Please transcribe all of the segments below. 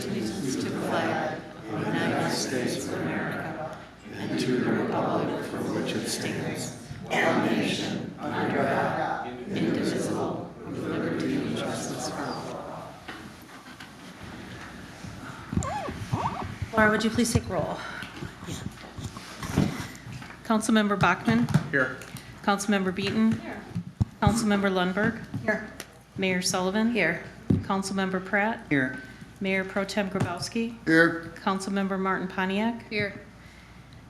allegiance to the flag of the United States of America and to the republic for which it stands, one nation, under God, indivisible, with liberty and justice for all. Laura, would you please take roll? Councilmember Bachman. Here. Councilmember Beaton. Here. Councilmember Lundberg. Here. Mayor Sullivan. Here. Councilmember Pratt. Here. Mayor Pro Tem Grabowski. Here. Councilmember Martin Pontiac. Here.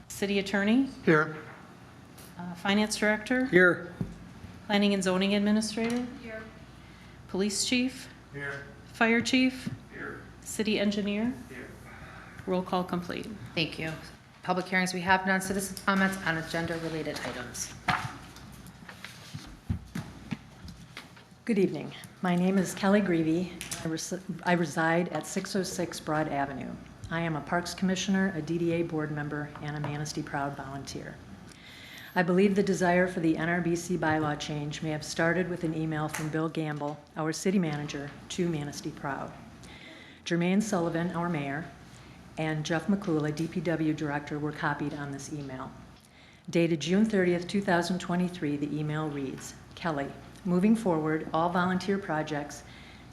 City Attorney. Here. Finance Director. Here. Planning and Zoning Administrator. Here. Police Chief. Here. Fire Chief. Here. City Engineer. Here. Roll call complete. Thank you. Public hearings, we have none. Citizen comments on agenda-related items. Good evening. My name is Kelly Greavy. I reside at 606 Broad Avenue. I am a Parks Commissioner, a DDA board member, and a Manistee Proud volunteer. I believe the desire for the NRBC bylaw change may have started with an email from Bill Gamble, our city manager, to Manistee Proud. Jermaine Sullivan, our mayor, and Jeff McCula, DPW director, were copied on this email. Dated June 30th, 2023, the email reads, Kelly, moving forward, all volunteer projects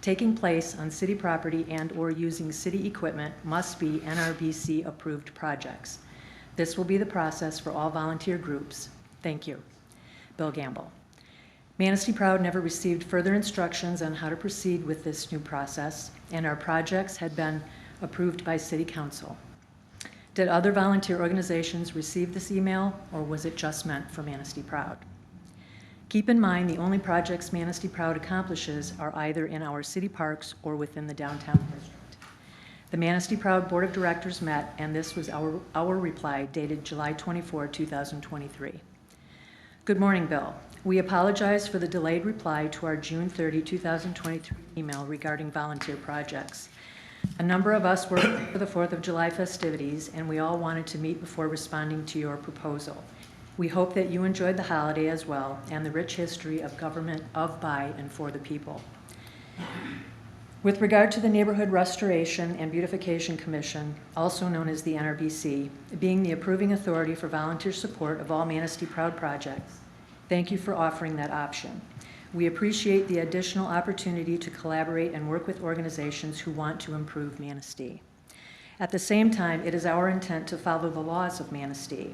taking place on city property and or using city equipment must be NRBC approved projects. This will be the process for all volunteer groups. Thank you. Bill Gamble. Manistee Proud never received further instructions on how to proceed with this new process, and our projects had been approved by City Council. Did other volunteer organizations receive this email, or was it just meant for Manistee Proud? Keep in mind the only projects Manistee Proud accomplishes are either in our city parks or within the downtown district. The Manistee Proud Board of Directors met, and this was our reply dated July 24, 2023. Good morning, Bill. We apologize for the delayed reply to our June 30, 2023 email regarding volunteer projects. A number of us worked for the 4th of July festivities, and we all wanted to meet before responding to your proposal. We hope that you enjoyed the holiday as well and the rich history of government of, by, and for the people. With regard to the Neighborhood Restoration and Beautification Commission, also known as the NRBC, being the approving authority for volunteer support of all Manistee Proud projects, thank you for offering that option. We appreciate the additional opportunity to collaborate and work with organizations who want to improve Manistee. At the same time, it is our intent to follow the laws of Manistee.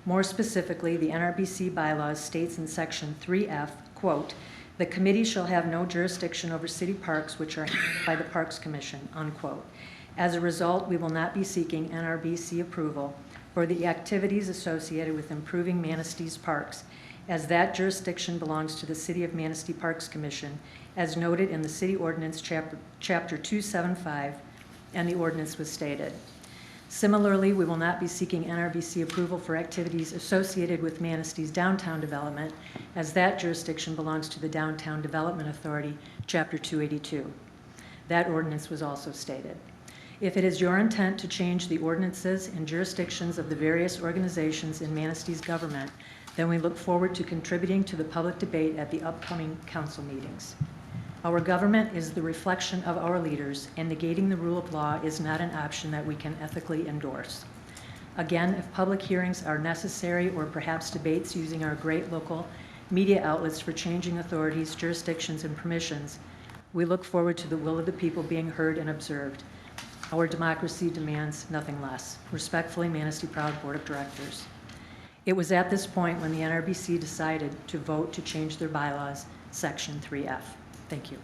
More specifically, the NRBC bylaws states in section 3F, quote, the committee shall have no jurisdiction over city parks which are handled by the Parks Commission, unquote. As a result, we will not be seeking NRBC approval for the activities associated with improving Manistee's parks, as that jurisdiction belongs to the City of Manistee Parks Commission, as noted in the City Ordinance Chapter 275, and the ordinance was stated. Similarly, we will not be seeking NRBC approval for activities associated with Manistee's downtown development, as that jurisdiction belongs to the Downtown Development Authority, Chapter 282. That ordinance was also stated. If it is your intent to change the ordinances and jurisdictions of the various organizations in Manistee's government, then we look forward to contributing to the public debate at the upcoming council meetings. Our government is the reflection of our leaders, and negating the rule of law is not an option that we can ethically endorse. Again, if public hearings are necessary, or perhaps debates using our great local media outlets for changing authorities, jurisdictions, and permissions, we look forward to the will of the people being heard and observed. Our democracy demands nothing less. Respectfully, Manistee Proud Board of Directors. It was at this point when the NRBC decided to vote to change their bylaws, Section 3F. Thank you.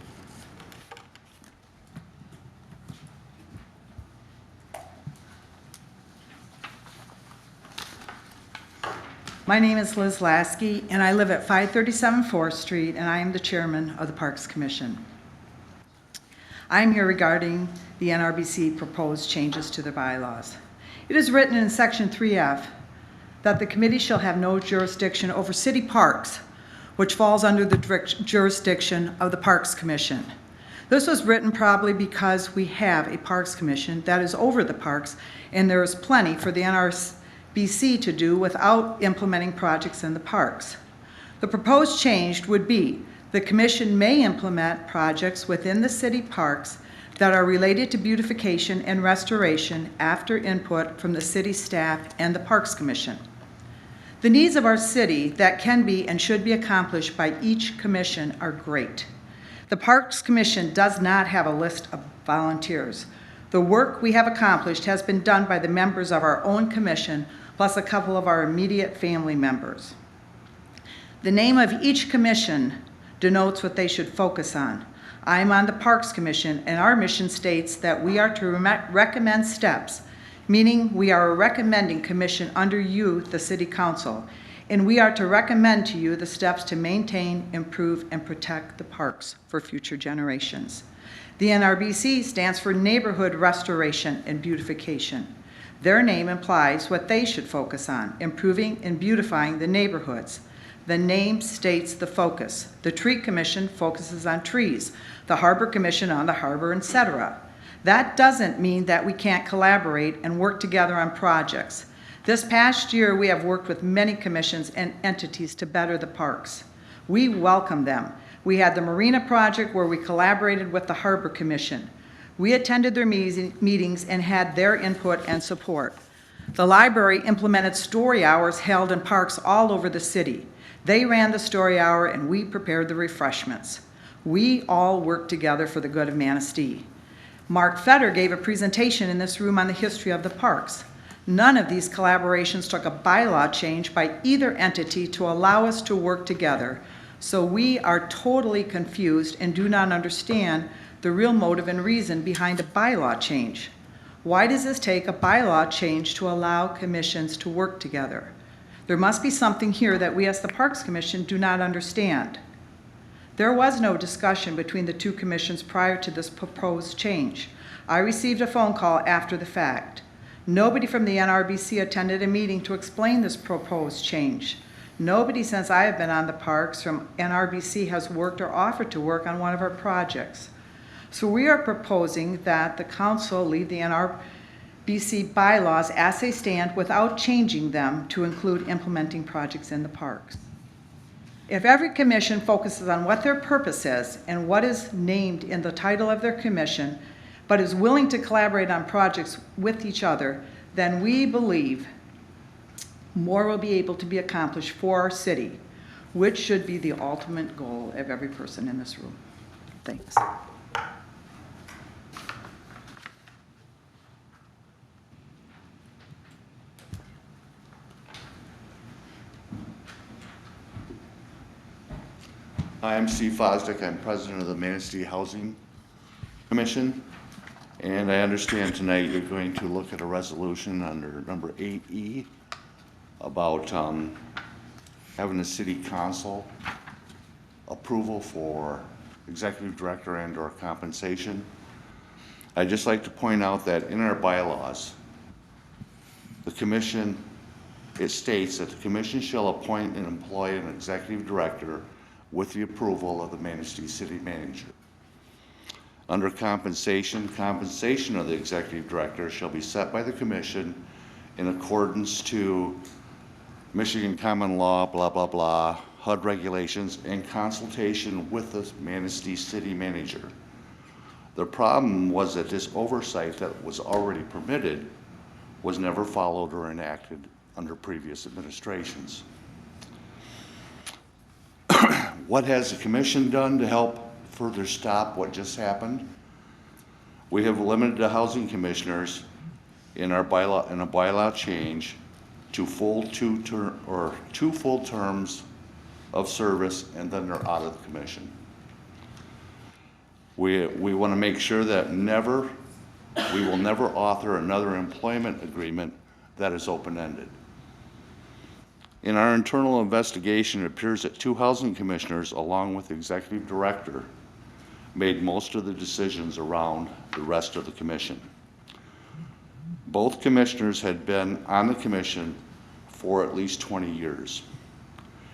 My name is Liz Lasky, and I live at 537 4th Street, and I am the chairman of the Parks Commission. I am here regarding the NRBC proposed changes to their bylaws. It is written in Section 3F that the committee shall have no jurisdiction over city parks, which falls under the jurisdiction of the Parks Commission. This was written probably because we have a Parks Commission that is over the parks, and there is plenty for the NRBC to do without implementing projects in the parks. The proposed change would be the commission may implement projects within the city parks that are related to beautification and restoration after input from the city staff and the Parks Commission. The needs of our city that can be and should be accomplished by each commission are great. The Parks Commission does not have a list of volunteers. The work we have accomplished has been done by the members of our own commission, plus a couple of our immediate family members. The name of each commission denotes what they should focus on. I am on the Parks Commission, and our mission states that we are to recommend steps, meaning we are a recommending commission under you, the City Council, and we are to recommend to you the steps to maintain, improve, and protect the parks for future generations. The NRBC stands for Neighborhood Restoration and Beautification. Their name implies what they should focus on, improving and beautifying the neighborhoods. The name states the focus. The Tree Commission focuses on trees, the Harbor Commission on the harbor, etc. That doesn't mean that we can't collaborate and work together on projects. This past year, we have worked with many commissions and entities to better the parks. We welcome them. We had the Marina project where we collaborated with the Harbor Commission. We attended their meetings and had their input and support. The library implemented story hours held in parks all over the city. They ran the story hour and we prepared the refreshments. We all worked together for the good of Manistee. Mark Fetter gave a presentation in this room on the history of the parks. None of these collaborations took a bylaw change by either entity to allow us to work together. So we are totally confused and do not understand the real motive and reason behind a bylaw change. Why does this take a bylaw change to allow commissions to work together? There must be something here that we as the Parks Commission do not understand. There was no discussion between the two commissions prior to this proposed change. I received a phone call after the fact. Nobody from the NRBC attended a meeting to explain this proposed change. Nobody since I have been on the parks from NRBC has worked or offered to work on one of our projects. So we are proposing that the council leave the NRBC bylaws as they stand without changing them to include implementing projects in the parks. If every commission focuses on what their purpose is and what is named in the title of their commission, but is willing to collaborate on projects with each other, then we believe more will be able to be accomplished for our city, which should be the ultimate goal of every person in this room. Thanks. Hi, I'm Steve Fosdick. I'm president of the Manistee Housing Commission. And I understand tonight you're going to look at a resolution under number 8E about having the city council approval for executive director and or compensation. I'd just like to point out that in our bylaws, the commission, it states that the commission shall appoint and employ an executive director with the approval of the Manistee city manager. Under compensation, compensation of the executive director shall be set by the commission in accordance to Michigan common law, blah, blah, blah, HUD regulations, and consultation with the Manistee city manager. The problem was that this oversight that was already permitted was never followed or enacted under previous administrations. What has the commission done to help further stop what just happened? We have limited the housing commissioners in our bylaw, in a bylaw change to two full terms of service, and then they're out of the commission. We want to make sure that we will never author another employment agreement that is open-ended. In our internal investigation, it appears that two housing commissioners, along with the executive director, made most of the decisions around the rest of the commission. Both commissioners had been on the commission for at least 20 years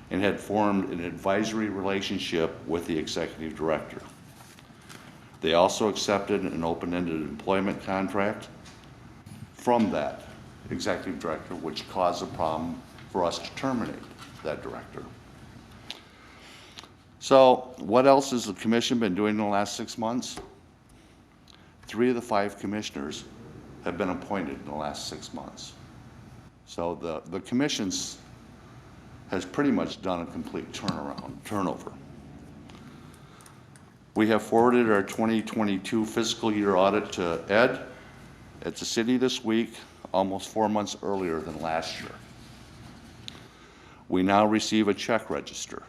and had formed an advisory relationship with the executive director. They also accepted an open-ended employment contract from that executive director, which caused a problem for us to terminate that director. So what else has the commission been doing in the last 6 months? 3 of the 5 commissioners have been appointed in the last 6 months. So the commissions has pretty much done a complete turnover. We have forwarded our 2022 fiscal year audit to Ed at the city this week, almost 4 months earlier than last year. We now receive a check register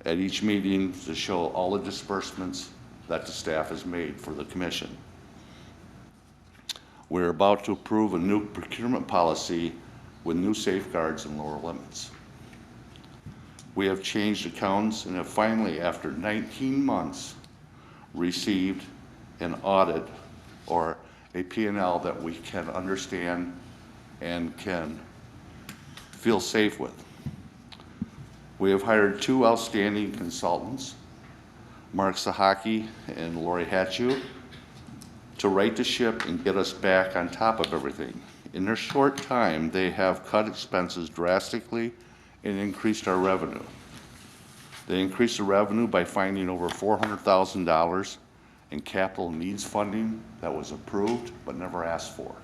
at each meeting to show all the disbursements that the staff has made for the commission. We're about to approve a new procurement policy with new safeguards and lower limits. We have changed accounts and have finally, after 19 months, received an audit or a P&L that we can understand and can feel safe with. We have hired 2 outstanding consultants, Mark Sahaki and Lori Hatchu, to right the ship and get us back on top of everything. In their short time, they have cut expenses drastically and increased our revenue. They increased the revenue by finding over $400,000 in capital needs funding that was approved but never asked for.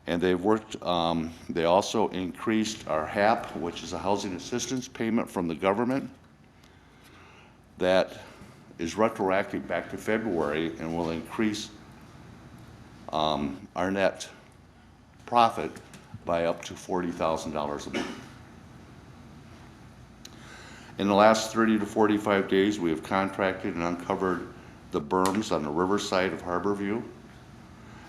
And they've worked, they also increased our HAP, which is a housing assistance payment from the government that is retroactive back to February and will increase our net profit by up to $40,000 a month. In the last 30 to 45 days, we have contracted and uncovered the berms on the river side of Harborview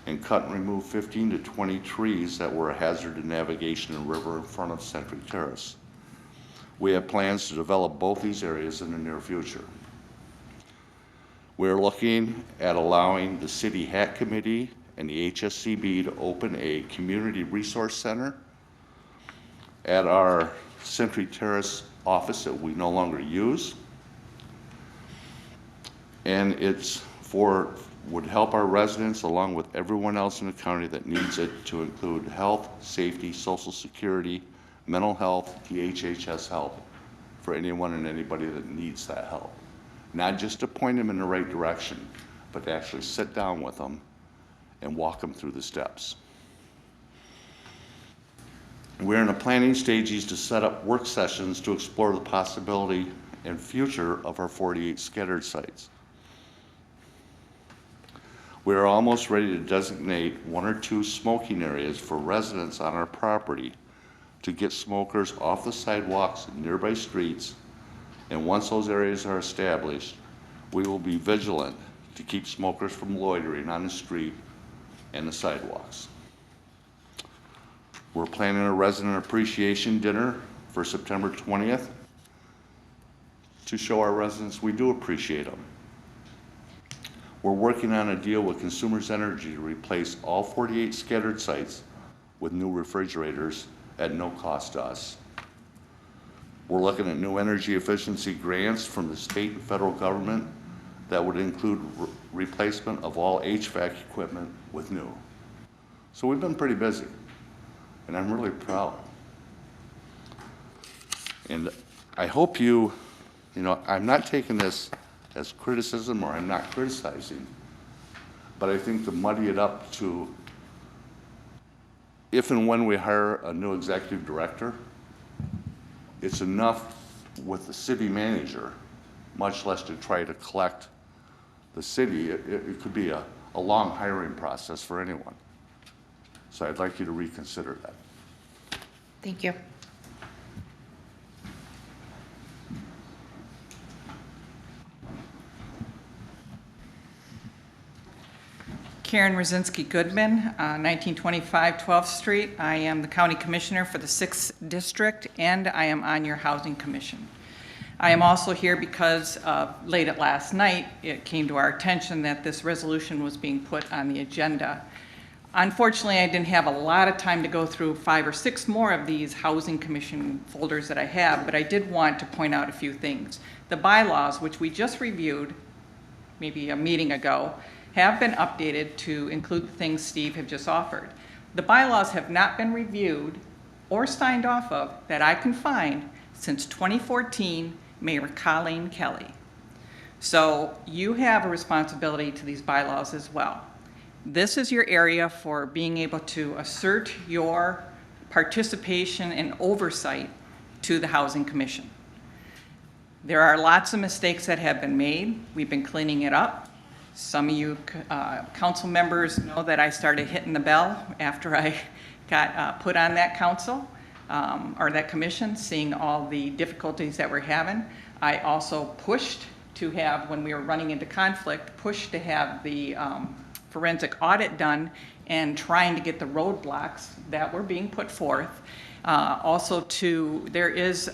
and cut and removed 15 to 20 trees that were a hazard to navigation in the river in front of Century Terrace. We have plans to develop both these areas in the near future. We're looking at allowing the City HAT Committee and the HSCB to open a community resource center at our Century Terrace office that we no longer use. And would help our residents along with everyone else in the county that needs it, to include health, safety, social security, mental health, DHHS help for anyone and anybody that needs that help. Not just to point them in the right direction, but to actually sit down with them and walk them through the steps. We're in the planning stages to set up work sessions to explore the possibility and future of our 48 scattered sites. We are almost ready to designate 1 or 2 smoking areas for residents on our property to get smokers off the sidewalks in nearby streets. And once those areas are established, we will be vigilant to keep smokers from loitering on the street and the sidewalks. We're planning a resident appreciation dinner for September 20th to show our residents we do appreciate them. We're working on a deal with Consumers Energy to replace all 48 scattered sites with new refrigerators at no cost to us. We're looking at new energy efficiency grants from the state and federal government that would include replacement of all HVAC equipment with new. So we've been pretty busy, and I'm really proud. And I hope I'm not taking this as criticism, or I'm not criticizing, but I think to muddy it up to if and when we hire a new executive director, it's enough with the city manager, much less to try to collect the city. It could be a long hiring process for anyone. So I'd like you to reconsider that. Thank you. Karen Rosinski Goodman, 1925 12th Street. I am the County Commissioner for the 6th District, and I am on your Housing Commission. I am also here because late at last night, it came to our attention that this resolution was being put on the agenda. Unfortunately, I didn't have a lot of time to go through 5 or 6 more of these Housing Commission folders that I have, but I did want to point out a few things. The bylaws, which we just reviewed maybe a meeting ago, have been updated to include the things Steve have just offered. The bylaws have not been reviewed or signed off of that I can find since 2014 Mayor Colleen Kelly. So you have a responsibility to these bylaws as well. This is your area for being able to assert your participation and oversight to the Housing Commission. There are lots of mistakes that have been made. We've been cleaning it up. Some of you council members know that I started hitting the bell after I got put on that council or that commission, seeing all the difficulties that we're having. I also pushed to have, when we were running into conflict, pushed to have the forensic audit done and trying to get the roadblocks that were being put forth. Also there is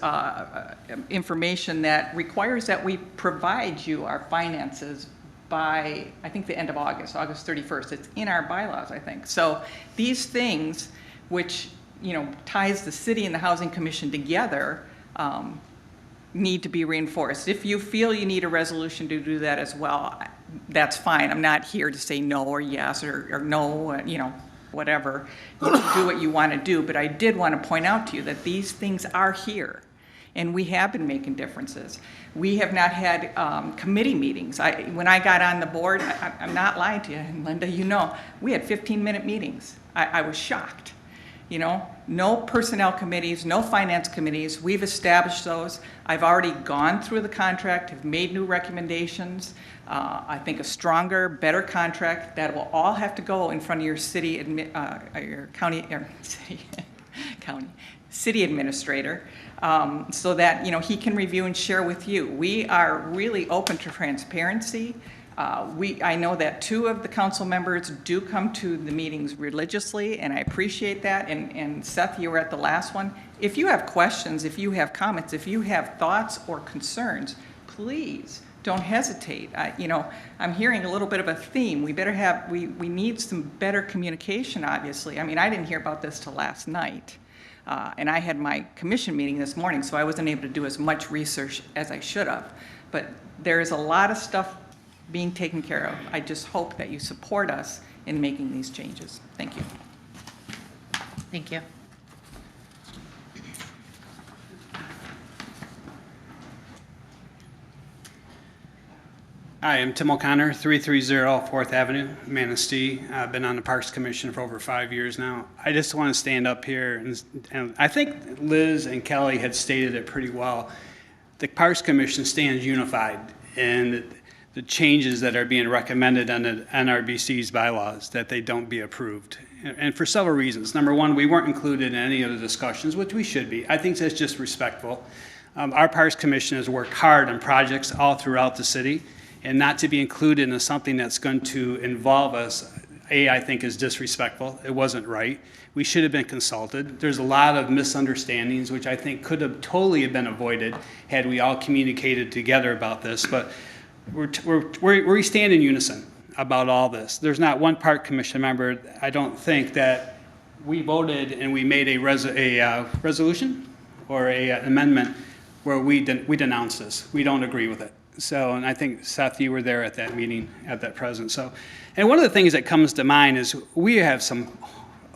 information that requires that we provide you our finances by, I think, the end of August 31st. It's in our bylaws, I think. So these things, which, ties the city and the Housing Commission together, need to be reinforced. If you feel you need a resolution to do that as well, that's fine. I'm not here to say no or yes or no, whatever. You can do what you want to do, but I did want to point out to you that these things are here, and we have been making differences. We have not had committee meetings. When I got on the board, I'm not lying to you, and Linda, we had 15-minute meetings. I was shocked. No personnel committees, no finance committees. We've established those. I've already gone through the contract, have made new recommendations. I think a stronger, better contract that will all have to go in front of your city, your county, city administrator, so that he can review and share with you. We are really open to transparency. I know that 2 of the council members do come to the meetings religiously, and I appreciate that. And Seth, you were at the last one. If you have questions, if you have comments, if you have thoughts or concerns, please don't hesitate. I'm hearing a little bit of a theme. We need some better communication, obviously. I didn't hear about this till last night. And I had my commission meeting this morning, so I wasn't able to do as much research as I should have. But there is a lot of stuff being taken care of. I just hope that you support us in making these changes. Thank you. Thank you. Hi, I'm Tim O'Connor, 330 4th Avenue, Manistee. I've been on the Parks Commission for over 5 years now. I just want to stand up here, and I think Liz and Kelly had stated it pretty well. The Parks Commission stands unified in the changes that are being recommended on the NRBC's bylaws, that they don't be approved. And for several reasons. Number one, we weren't included in any of the discussions, which we should be. I think that's just respectful. Our Parks Commission has worked hard on projects all throughout the city, and not to be included in something that's going to involve us, I think is disrespectful. It wasn't right. We should have been consulted. There's a lot of misunderstandings, which I think could have totally been avoided had we all communicated together about this. But we stand in unison about all this. There's not one Park Commission member, I don't think, that we voted and we made a resolution or an amendment where we denounce this. We don't agree with it. So, and I think, Seth, you were there at that meeting, at that present. So, and one of the things that comes to mind is we have a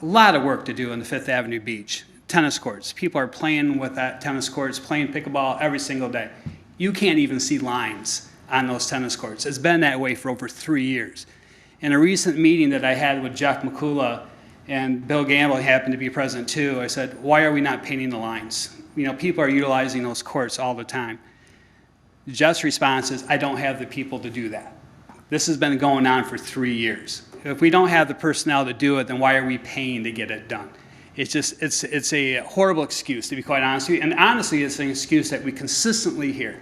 lot of work to do on the 5th Avenue beach. Tennis courts. People are playing with that tennis courts, playing pickleball every single day. You can't even see lines on those tennis courts. It's been that way for over 3 years. In a recent meeting that I had with Jeff McCullough, and Bill Gamble happened to be present too, I said, why are we not painting the lines? People are utilizing those courts all the time. Jeff's response is, I don't have the people to do that. This has been going on for 3 years. If we don't have the personnel to do it, then why are we paying to get it done? It's a horrible excuse, to be quite honest with you. And honestly, it's an excuse that we consistently hear.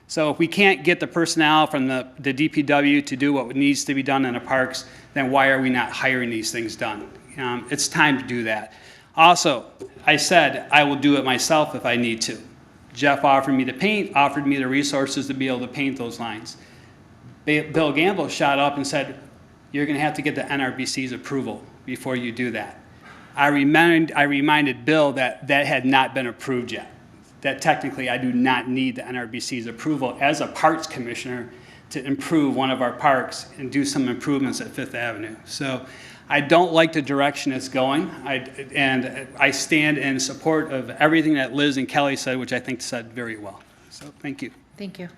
So if we can't get the personnel from the DPW to do what needs to be done in the parks, then why are we not hiring these things done? It's time to do that. Also, I said I will do it myself if I need to. Jeff offered me to paint, offered me the resources to be able to paint those lines. Bill Gamble shot up and said, you're going to have to get the NRBC's approval before you do that. I reminded Bill that that had not been approved yet. That technically I do not need the NRBC's approval as a parks commissioner to improve one of our parks and do some improvements at 5th Avenue. So I don't like the direction it's going, and I stand in support of everything that Liz and Kelly said, which I think said very well. So thank you. Thank you.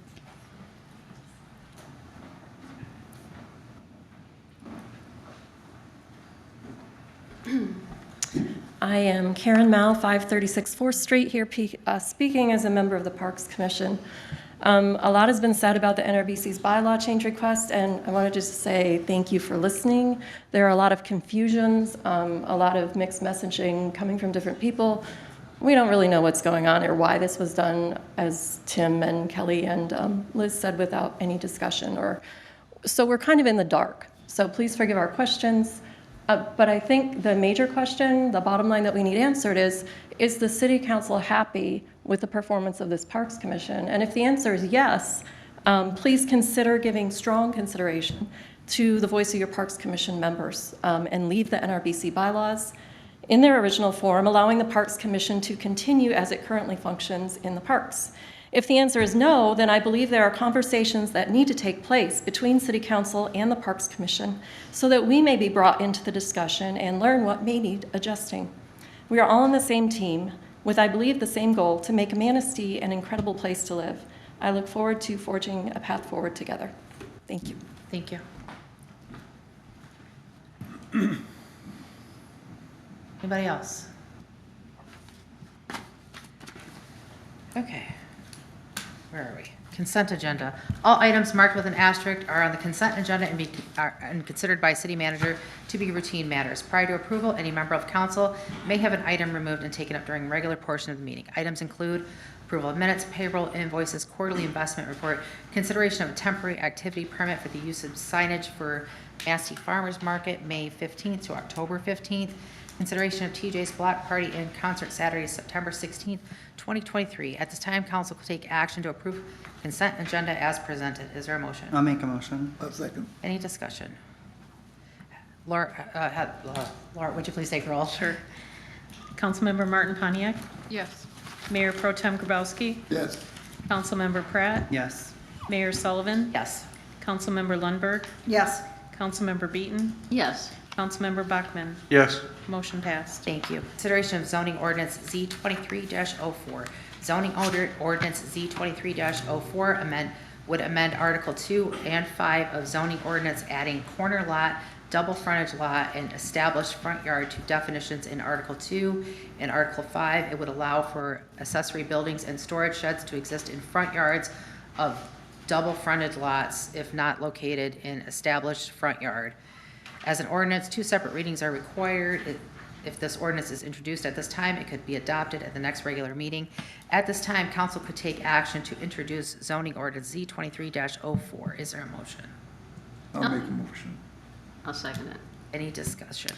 I am Karen Mao, 536 4th Street, here speaking as a member of the Parks Commission. A lot has been said about the NRBC's bylaw change request, and I wanted to just say thank you for listening. There are a lot of confusions, a lot of mixed messaging coming from different people. We don't really know what's going on or why this was done, as Tim and Kelly and Liz said, without any discussion. So we're kind of in the dark. So please forgive our questions. But I think the major question, the bottom line that we need answered is the City Council happy with the performance of this Parks Commission? And if the answer is yes, please consider giving strong consideration to the voice of your Parks Commission members and leave the NRBC bylaws in their original form, allowing the Parks Commission to continue as it currently functions in the parks. If the answer is no, then I believe there are conversations that need to take place between City Council and the Parks Commission so that we may be brought into the discussion and learn what may need adjusting. We are all on the same team with, I believe, the same goal to make Manistee an incredible place to live. I look forward to forging a path forward together. Thank you. Thank you. Anybody else? Okay. Where are we? Consent agenda. All items marked with an asterisk are on the consent agenda and considered by city manager to be routine matters. Prior to approval, any member of council may have an item removed and taken up during regular portion of the meeting. Items include approval of minutes, payroll, invoices, quarterly investment report, consideration of a temporary activity permit for the use of signage for Manistee Farmers Market, May 15th to October 15th, consideration of TJ's Block Party and Concert Saturday, September 16th, 2023. At this time, council will take action to approve consent agenda as presented. Is there a motion? I'll make a motion. I'll second. Any discussion? Laura, would you please take roll? Sure. Councilmember Martin Pontiac, Yes. Mayor Pro Tem Grabowski, Yes. Councilmember Pratt, Yes. Mayor Sullivan, Yes. Councilmember Lundberg, Yes. Councilmember Beaton, Yes. Councilmember Bachmann. Yes. Motion passed. Thank you. Consideration of zoning ordinance Z23-04. Zoning ordinance Z23-04 would amend Article 2 and 5 of zoning ordinance, adding corner lot, double frontage lot, and established front yard to definitions in Article 2. In Article 5, it would allow for accessory buildings and storage sheds to exist in front yards of double frontage lots if not located in established front yard. As an ordinance, 2 separate readings are required. If this ordinance is introduced at this time, it could be adopted at the next regular meeting. At this time, council could take action to introduce zoning ordinance Z23-04. Is there a motion? I'll make a motion. I'll second it. Any discussion?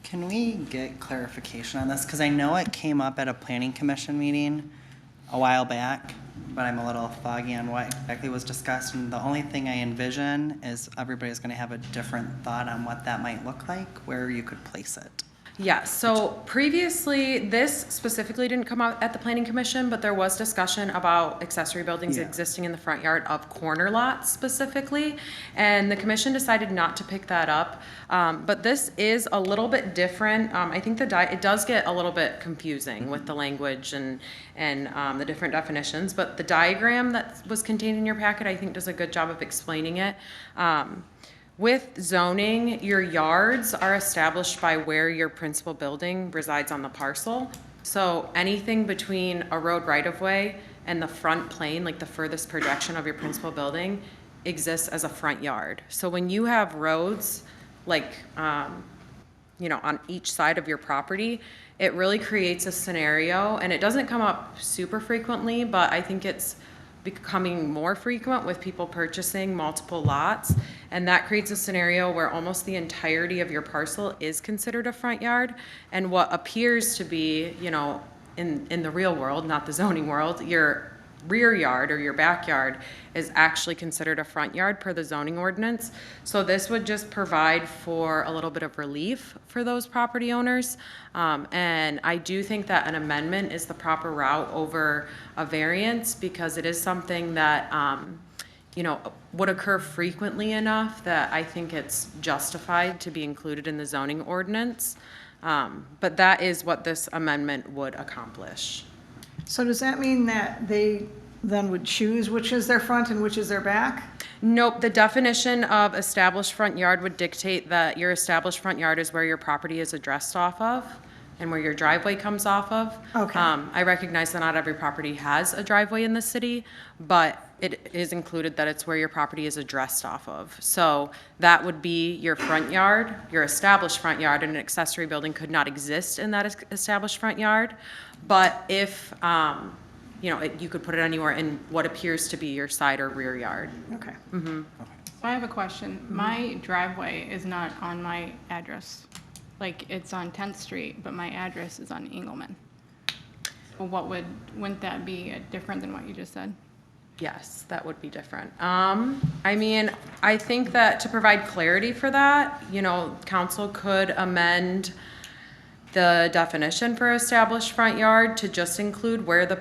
Can we get clarification on this? Because I know it came up at a planning commission meeting a while back, but I'm a little foggy on what exactly was discussed. And the only thing I envision is everybody's going to have a different thought on what that might look like, where you could place it. Yeah, so previously, this specifically didn't come out at the planning commission, but there was discussion about accessory buildings Yeah. existing in the front yard of corner lots specifically, and the commission decided not to pick that up. But this is a little bit different. I think it does get a little bit confusing with the language and the different definitions, but the diagram that was contained in your packet, I think, does a good job of explaining it. With zoning, your yards are established by where your principal building resides on the parcel. So anything between a road right-of-way and the front plane, like the furthest projection of your principal building, exists as a front yard. So when you have roads, like, on each side of your property, it really creates a scenario, and it doesn't come up super frequently, but I think it's becoming more frequent with people purchasing multiple lots, and that creates a scenario where almost the entirety of your parcel is considered a front yard, and what appears to be, in the real world, not the zoning world, your rear yard or your backyard is actually considered a front yard per the zoning ordinance. So this would just provide for a little bit of relief for those property owners. And I do think that an amendment is the proper route over a variance, because it is something that, would occur frequently enough that I think it's justified to be included in the zoning ordinance. But that is what this amendment would accomplish. So does that mean that they then would choose which is their front and which is their back? Nope, the definition of established front yard would dictate that your established front yard is where your property is addressed off of and where your driveway comes off of. Okay. I recognize that not every property has a driveway in the city, but it is included that it's where your property is addressed off of. So that would be your front yard, your established front yard, and an accessory building could not exist in that established front yard. But if, you know, you could put it anywhere in what appears to be your side or rear yard. Okay. So I have a question. My driveway is not on my address. Like, it's on 10th Street, but my address is on Engelman. So wouldn't that be different than what you just said? Yes, that would be different. I mean, I think that to provide clarity for that, you know, council could amend the definition for established front yard to just include where the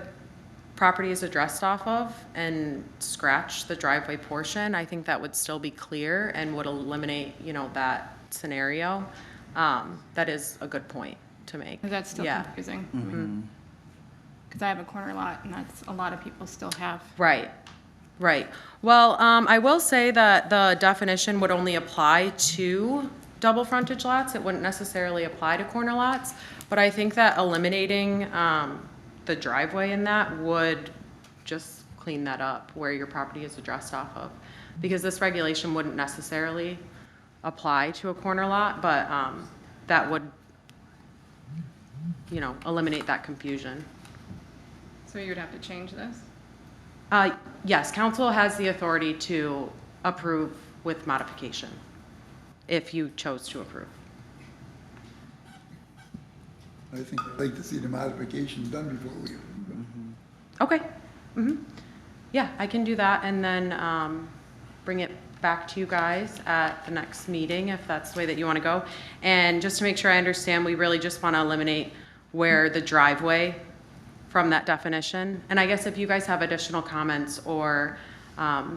property is addressed off of and scratch the driveway portion. I think that would still be clear and would eliminate, you know, that scenario. That is a good point to make. Is that still Yeah. confusing? Because I have a corner lot, and that's a lot of people still have. Right, right. Well, I will say that the definition would only apply to double frontage lots. It wouldn't necessarily apply to corner lots. But I think that eliminating the driveway in that would just clean that up where your property is addressed off of. Because this regulation wouldn't necessarily apply to a corner lot, but that would, you know, eliminate that confusion. So you would have to change this? Yes, council has the authority to approve with modification, if you chose to approve. I think I'd like to see the modification done before we. Okay. Yeah, I can do that and then bring it back to you guys at the next meeting, if that's the way that you want to go. And just to make sure I understand, we really just want to eliminate where the driveway from that definition. And I guess if you guys have additional comments or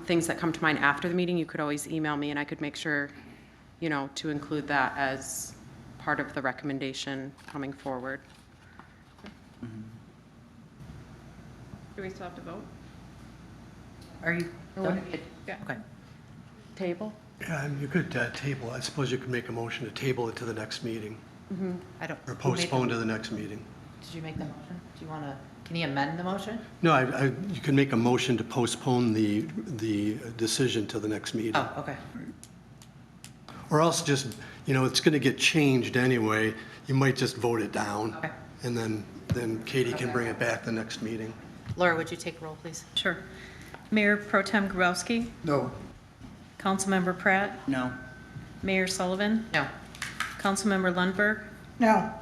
things that come to mind after the meeting, you could always email me and I could make sure, you know, to include that as part of the recommendation coming forward. Do we still have to vote? Are you done? Yeah. Okay. Table? Yeah, and you could table, I suppose you could make a motion to table it to the next meeting, I don't. or who made the- postpone to the next meeting. Did you make the motion? Do you want to, can you amend the motion? No, you can make a motion to postpone the decision to the next meeting. Oh, okay. Or else just, you know, it's going to get changed anyway, you might just vote it down. Okay. And then Katie can bring it back the next meeting. Laura, would you take a roll, please? Sure. Mayor Pro Tem Grabowski, No, Councilmember Pratt, No. Mayor Sullivan, No. Councilmember Lundberg, No.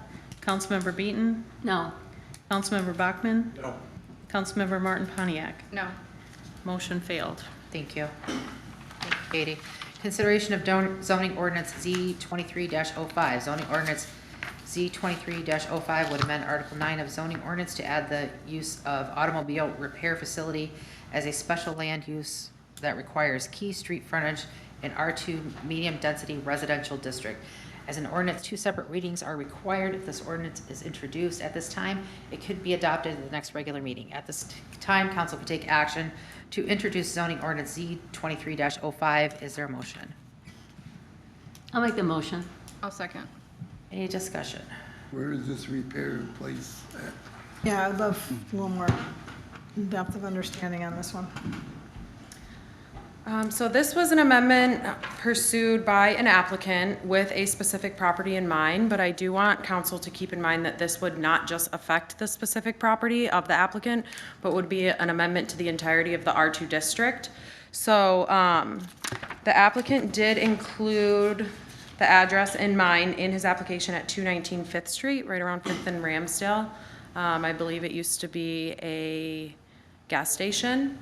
Councilmember Beaton, No. Councilmember Bachmann, No. Councilmember Martin Pontiac. No. Motion failed. Thank you. Thank you, Katie. Consideration of zoning ordinance Z 23-05. Zoning ordinance Z 23-05 would amend Article 9 of zoning ordinance to add the use of automobile repair facility as a special land use that requires key street frontage in R2 medium density residential district. As an ordinance, 2 separate readings are required. If this ordinance is introduced at this time, it could be adopted at the next regular meeting. At this time, council could take action to introduce zoning ordinance Z 23-05. Is there a motion? I'll make the motion. I'll second. Any discussion? where is this repair place at? Yeah, I'd love a little more depth of understanding on this one. So this was an amendment pursued by an applicant with a specific property in mind, but I do want council to keep in mind that this would not just affect the specific property of the applicant, but would be an amendment to the entirety of the R2 district. So the applicant did include the address in mind in his application at 219 Fifth Street, right around 5th and Ramsdale. I believe it used to be a gas station.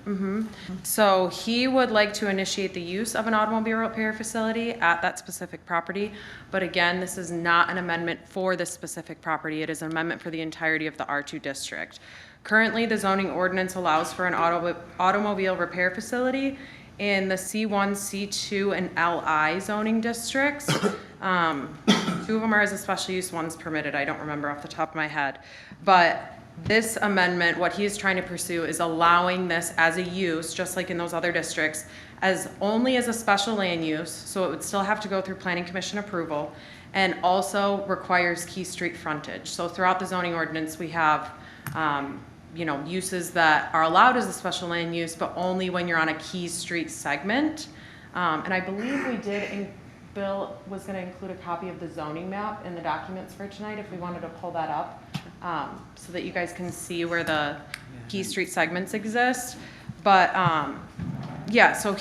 So he would like to initiate the use of an automobile repair facility at that specific property. But again, this is not an amendment for this specific property. It is an amendment for the entirety of the R2 district. Currently, the zoning ordinance allows for an automobile repair facility in the C1, C2, and LI zoning districts. 2 of them are as a special use, one's permitted. I don't remember off the top of my head. But This amendment, what he is trying to pursue is allowing this as a use, just like in those other districts, as only as a special land use, so it would still have to go through planning commission approval, and also requires Key Street frontage. So throughout the zoning ordinance, we have, uses that are allowed as a special land use, but only when you're on a Key Street segment. And I believe we did, Bill was gonna include a copy of the zoning map in the documents for tonight, if we wanted to pull that up, so that you guys can see where the Key Street segments exist. But, yeah, so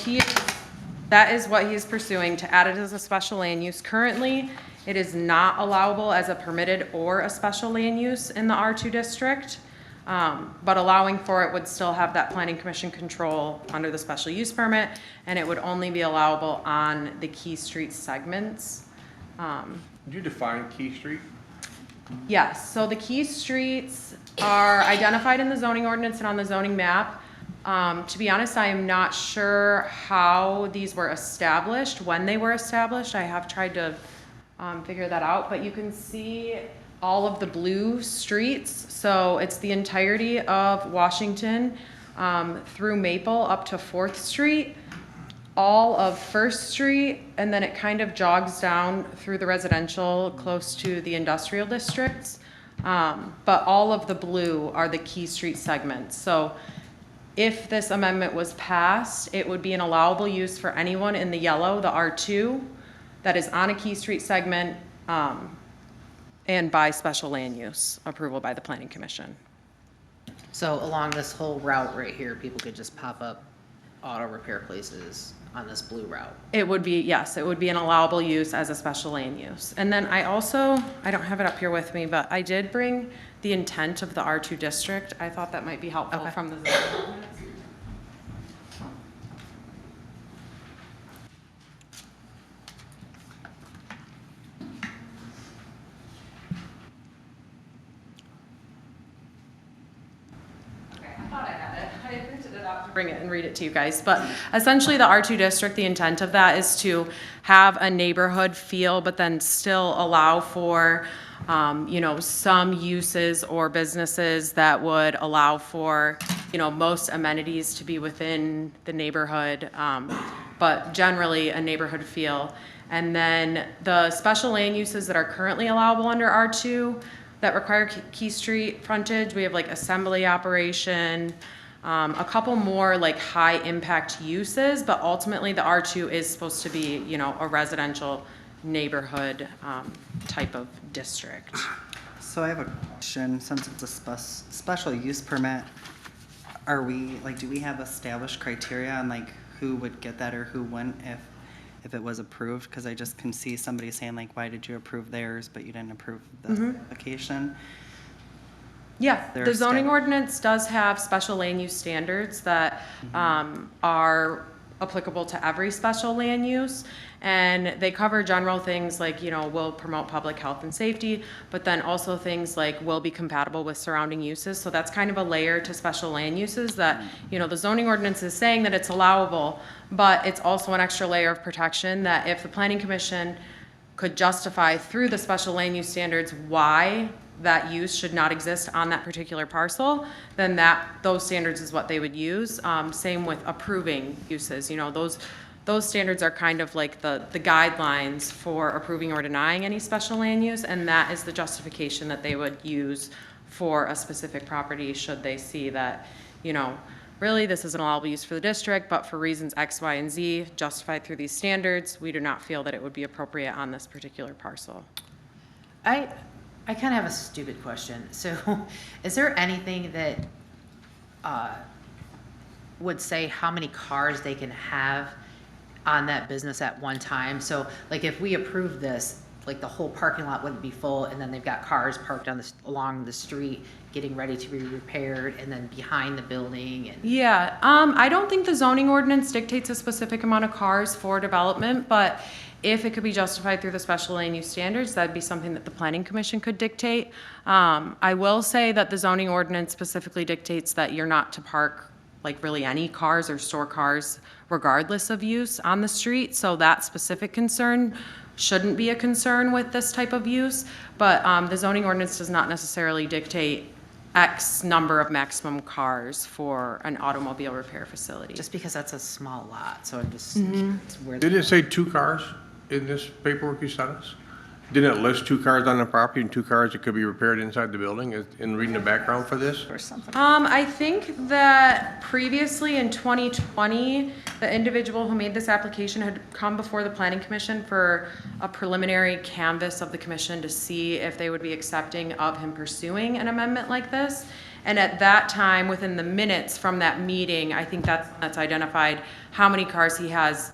that is what he is pursuing, to add it as a special land use. Currently, it is not allowable as a permitted or a special land use in the R2 district. But allowing for it would still have that planning commission control under the special use permit, and it would only be allowable on the Key Street segments. Could you define Key Street? Yes, so the Key Streets are identified in the zoning ordinance and on the zoning map. To be honest, I am not sure how these were established, when they were established. I have tried to figure that out, but you can see all of the blue streets. So it's the entirety of Washington through Maple up to 4th Street, all of 1st Street, and then it kind of jogs down through the residential close to the industrial districts. But all of the blue are the Key Street segments. So if this amendment was passed, it would be an allowable use for anyone in the yellow, the R2, that is on a Key Street segment, and by special land use approval by the planning commission. So along this whole route right here, people could just pop up auto repair places on this blue route? It would be, yes, it would be an allowable use as a special land use. And then I don't have it up here with me, but I did bring the intent of the R2 district. I thought that might be helpful from the zoning ordinance. Bring it and read it to you guys. But essentially the R2 district, the intent of that is to have a neighborhood feel, but then still allow for, some uses or businesses that would allow for, most amenities to be within the neighborhood, but generally a neighborhood feel. And then the special land uses that are currently allowable under R2 that require Key Street frontage, we have like assembly operation, a couple more like high impact uses, but ultimately the R2 is supposed to be, a residential neighborhood type of district. So I have a question, since it's a special use permit, do we have established criteria on who would get that or who wouldn't if it was approved? Because I just can see somebody saying why did you approve theirs, but you didn't approve the application? Yeah, the zoning ordinance does have special land use standards that are applicable to every special land use. And they cover general things like, will promote public health and safety, but then also things like will be compatible with surrounding uses. So that's kind of a layer to special land uses that, the zoning ordinance is saying that it's allowable, but it's also an extra layer of protection that if the planning commission could justify through the special land use standards why that use should not exist on that particular parcel, then those standards is what they would use. Same with approving uses. Those standards are kind of like the guidelines for approving or denying any special land use, and that is the justification that they would use for a specific property should they see that, really this is an allowable use for the district, but for reasons X, Y, and Z justified through these standards, we do not feel that it would be appropriate on this particular parcel. I kind of have a stupid question. So is there anything that would say how many cars they can have on that business at one time? So if we approve this, the whole parking lot wouldn't be full, and then they've got cars parked along the street getting ready to be repaired, and then behind the building. Yeah, I don't think the zoning ordinance dictates a specific amount of cars for development, but if it could be justified through the special land use standards, that'd be something that the planning commission could dictate. I will say that the zoning ordinance specifically dictates that you're not to park really any cars or store cars regardless of use on the street. So that specific concern shouldn't be a concern with this type of use. But the zoning ordinance does not necessarily dictate X number of maximum cars for an automobile repair facility. Just because that's a small lot, so I'm just, Mm-hmm. it's where. Did it say 2 cars in this paperwork you sent us? Didn't it list 2 cars on the property and 2 cars that could be repaired inside the building in reading the background for this? Or something. I think that previously in 2020, the individual who made this application had come before the planning commission for a preliminary canvass of the commission to see if they would be accepting of him pursuing an amendment like this. And at that time, within the minutes from that meeting, I think that's identified how many cars he has,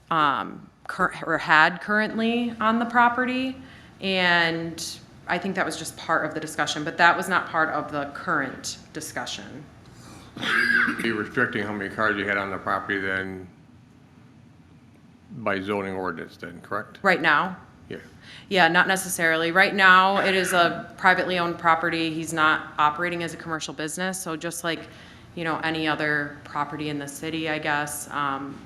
or had currently on the property. And I think that was just part of the discussion, but that was not part of the current discussion. Be restricting how many cars you had on the property then by zoning ordinance then, correct? Right now? Yeah. Yeah, not necessarily. Right now, it is a privately owned property. He's not operating as a commercial business, so just like, you know, any other property in the city, I guess,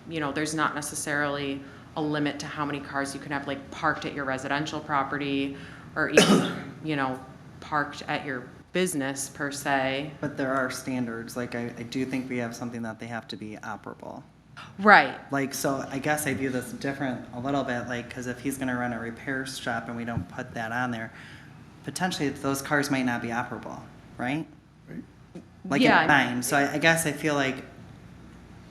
you know, there's not necessarily a limit to how many cars you can have like parked at your residential property or even, you know, parked at your business per se. But there are standards, like I do think we have something that they have to be operable. Right. Like, so I guess I view this different a little bit, like, because if he's gonna run a repair shop and we don't put that on there, potentially those cars might not be operable, right? Like Yeah. in mine, so I guess I feel like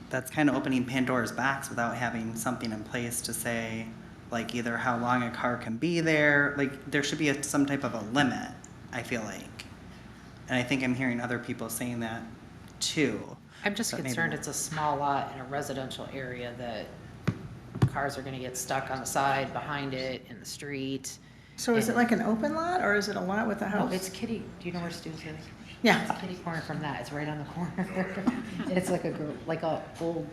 that's kind of opening Pandora's box without having something in place to say, like, either how long a car can be there, like, there should be some type of a limit, I feel like. And I think I'm hearing other people saying that too. I'm just But maybe concerned not. it's a small lot in a residential area that cars are gonna get stuck on the side, behind it, in the street. So is it like an open lot, or is it a lot with a No, house? it's kitty, do you know where Stu's is? Yeah. It's kitty corner from that, it's right on the corner. It's like a old,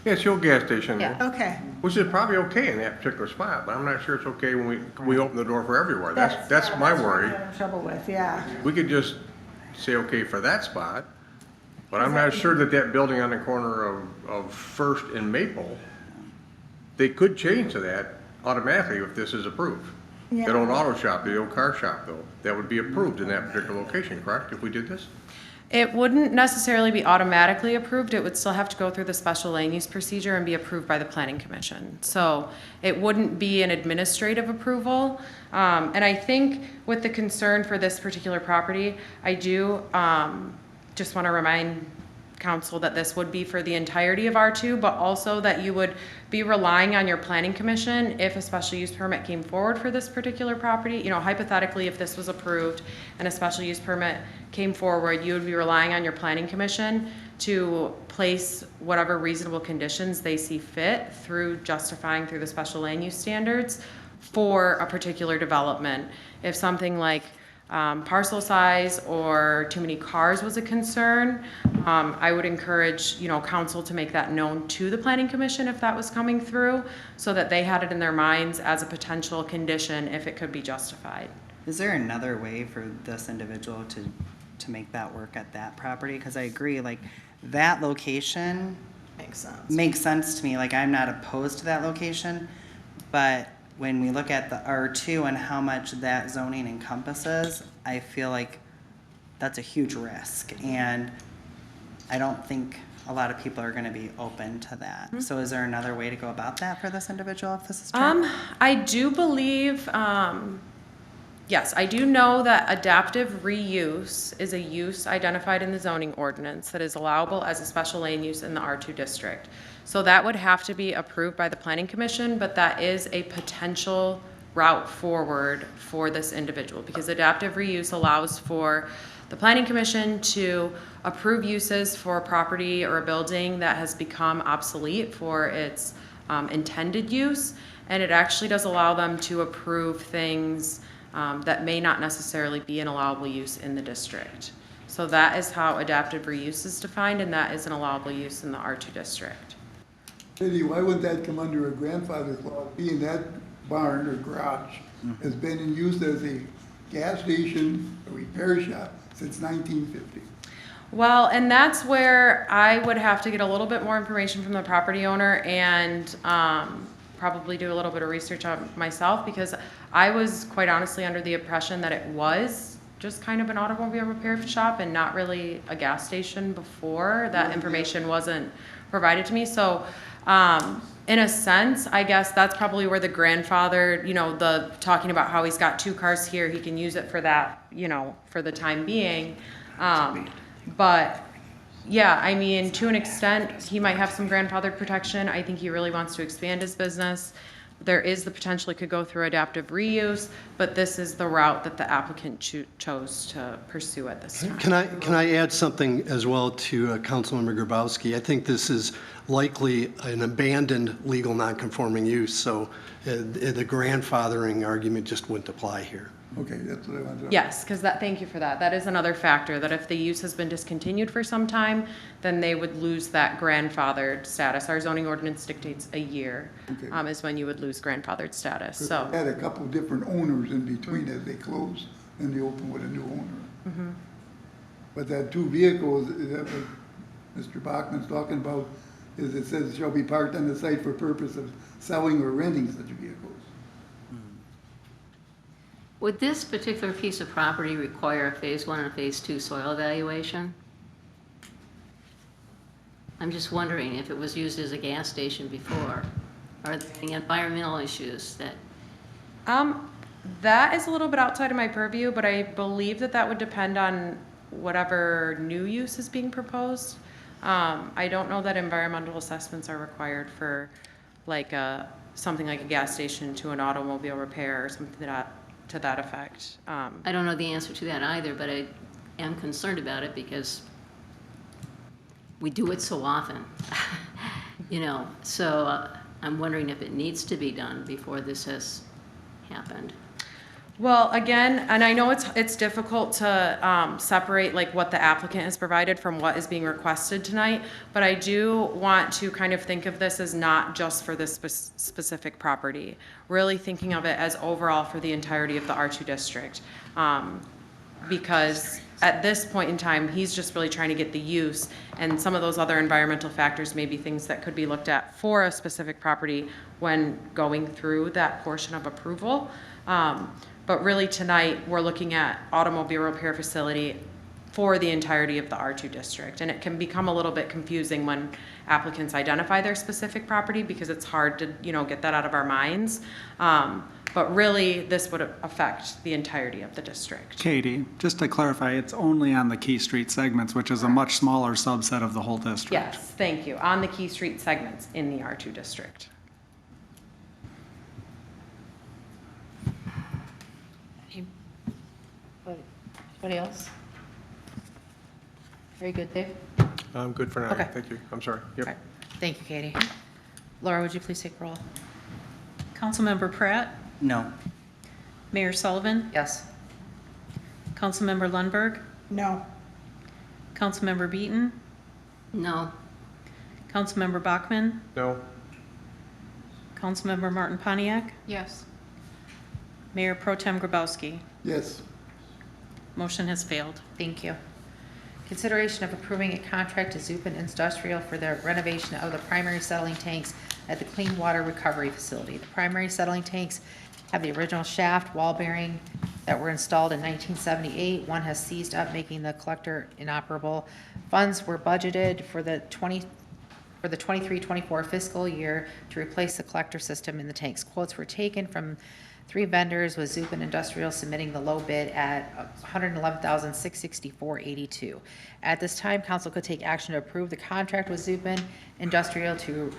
Yeah, it's the old gas station, Yeah. Okay. which is probably okay in that particular spot, but I'm not sure it's okay when we open the door for everywhere. That's my worry. what I'm having trouble with, yeah. We could just say okay for that spot, but I'm not sure that building on the corner of First and Maple, they could change to that automatically if this is approved. Yeah. That old auto shop, the old car shop though, that would be approved in that particular location, correct, if we did this? It wouldn't necessarily be automatically approved. It would still have to go through the special land use procedure and be approved by the planning commission. So it wouldn't be an administrative approval. And I think with the concern for this particular property, I do just want to remind council that this would be for the entirety of R2, but also that you would be relying on your planning commission if a special use permit came forward for this particular property. You know, hypothetically, if this was approved and a special use permit came forward, you would be relying on your planning commission to place whatever reasonable conditions they see fit through justifying through the special land use standards for a particular development. If something like parcel size or too many cars was a concern, I would encourage, you know, council to make that known to the planning commission if that was coming through, so that they had it in their minds as a potential condition if it could be justified. Is there another way for this individual to make that work at that property? Because I agree, like, that location makes sense to me. Like, I'm not opposed to that location, but when we look at the R2 and how much that zoning encompasses, I feel like that's a huge risk. And I don't think a lot of people are gonna be open to that. So is there another way to go about that for this individual if this is true? I do believe, yes, I do know that adaptive reuse is a use identified in the zoning ordinance that is allowable as a special land use in the R2 district. So that would have to be approved by the planning commission, but that is a potential route forward for this individual, because adaptive reuse allows for the planning commission to approve uses for a property or a building that has become obsolete for its intended use, and it actually does allow them to approve things that may not necessarily be an allowable use in the district. So that is how adaptive reuse is defined, and that is an allowable use in the R2 district. Eddie, why wouldn't that come under a grandfather clause, being that barn or garage has been in use as a gas station, a repair shop since 1950? Well, and that's where I would have to get a little bit more information from the property owner and probably do a little bit of research on myself, because I was quite honestly under the impression that it was just kind of an automobile repair shop and not really a gas station before. That information wasn't provided to me. So, in a sense, I guess that's probably where the grandfather, the talking about how he's got 2 cars here, he can use it for that, for the time being. But yeah, I mean, to an extent, he might have some grandfathered protection. I think he really wants to expand his business. There is the potential it could go through adaptive reuse, but this is the route that the applicant chose to pursue at this time. Can I add something as well to Councilmember Grabowski? I think this is likely an abandoned legal nonconforming use, so the grandfathering argument just wouldn't apply here. Okay, that's what I wanted to. Yes, because thank you for that. That is another factor, that if the use has been discontinued for some time, then they would lose that grandfathered status. Our zoning ordinance dictates a year, Okay. is when you would lose grandfathered status, so. Had a couple different owners in between as they closed, and they opened with a new owner. But that 2 vehicles, is that what Mr. Bachman's talking about? Is it says shall be parked on the site for purpose of selling or renting such vehicles? Would this particular piece of property require a Phase 1 and Phase 2 soil evaluation? I'm just wondering if it was used as a gas station before. Are there any environmental issues that? That is a little bit outside of my purview, but I believe that would depend on whatever new use is being proposed. I don't know that environmental assessments are required for something like a gas station to an automobile repair or something to that effect. I don't know the answer to that either, but I am concerned about it because we do it so often, so I'm wondering if it needs to be done before this has happened. Well, again, and I know it's difficult to separate what the applicant has provided from what is being requested tonight, but I do want to kind of think of this as not just for this specific property, really thinking of it as overall for the entirety of the R2 district. Because at this point in time, he's just really trying to get the use, and some of those other environmental factors may be things that could be looked at for a specific property when going through that portion of approval. But really tonight, we're looking at automobile repair facility for the entirety of the R2 district. And it can become a little bit confusing when applicants identify their specific property because it's hard to, get that out of our minds. But really, this would affect the entirety of the district. Katie, just to clarify, it's only on the Key Street segments, which is a much smaller subset of the whole district. Yes, thank you. On the Key Street segments in the R2 district. Anybody else? Very good, Dave. I'm good for now. Okay. Thank you. I'm sorry. Yep. All right. Thank you, Katie. Laura, would you please take roll? Councilmember Pratt? No. Mayor Sullivan? Yes. Councilmember Lundberg? No. Councilmember Beaton? No. Councilmember Bachman? No. Councilmember Martin Pontiac? Yes. Mayor Pro Tem Grabowski? Yes. Motion has failed. Thank you. Consideration of approving a contract to Zupan Industrial for the renovation of the primary settling tanks at the Clean Water Recovery Facility. The primary settling tanks have the original shaft wall bearing that were installed in 1978. One has seized up, making the collector inoperable. Funds were budgeted for the 23-24 fiscal year to replace the collector system in the tanks. Quotes were taken from 3 vendors, with Zupan Industrial submitting the low bid at $111,664.82. At this time, council could take action to approve the contract with Zupan Industrial to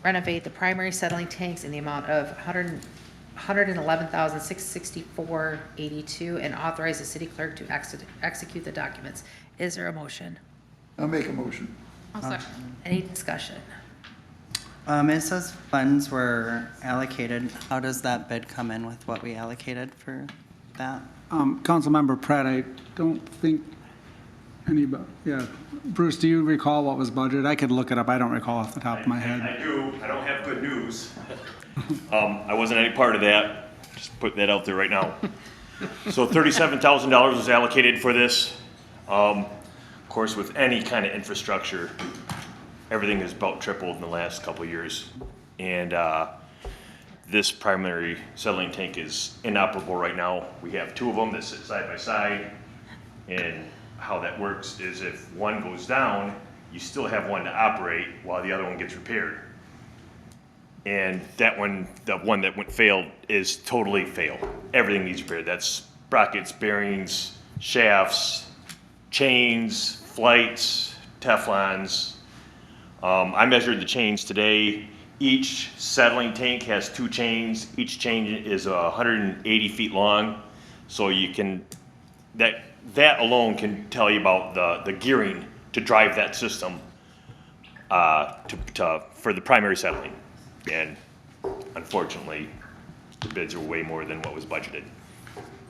renovate the primary settling tanks in the amount of $111,664.82 and authorize the city clerk to execute the documents. Is there a motion? I'll make a motion. I'll second. Any discussion? It says funds were allocated. How does that bid come in with what we allocated for that? Councilmember Pratt, I don't think anybody, Bruce, do you recall what was budgeted? I could look it up. I don't recall off the top of my head. I do. I don't have good news. I wasn't any part of that. Just putting that out there right now. So $37,000 was allocated for this. Of course, with any kind of infrastructure, everything has about tripled in the last couple of years. And this primary settling tank is inoperable right now. We have two of them that sit side by side, and how that works is if one goes down, you still have one to operate while the other one gets repaired. And that one, the one that went failed, is totally failed. Everything needs repaired. That's sprockets, bearings, shafts, chains, flights, Teflons. I measured the chains today. Each settling tank has 2 chains. Each chain is 180 feet long. So you can, that alone can tell you about the gearing to drive that system for the primary settling. And unfortunately, the bids are way more than what was budgeted.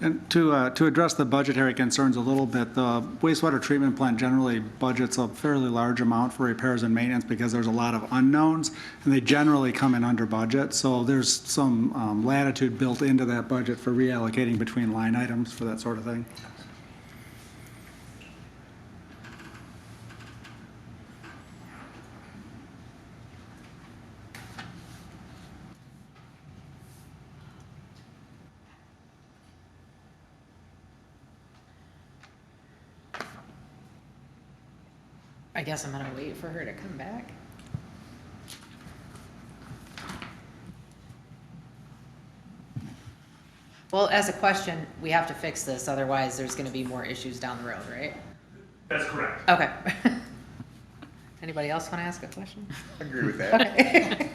And to address the budgetary concerns a little bit, the wastewater treatment plant generally budgets a fairly large amount for repairs and maintenance because there's a lot of unknowns, and they generally come in under budget. So there's some latitude built into that budget for reallocating between line items for that sort of thing. I guess I'm gonna wait for her to come back. Well, as a question, we have to fix this, otherwise there's gonna be more issues down the road, right? That's correct. Okay. Anybody else wanna ask a question? I agree with that. Okay.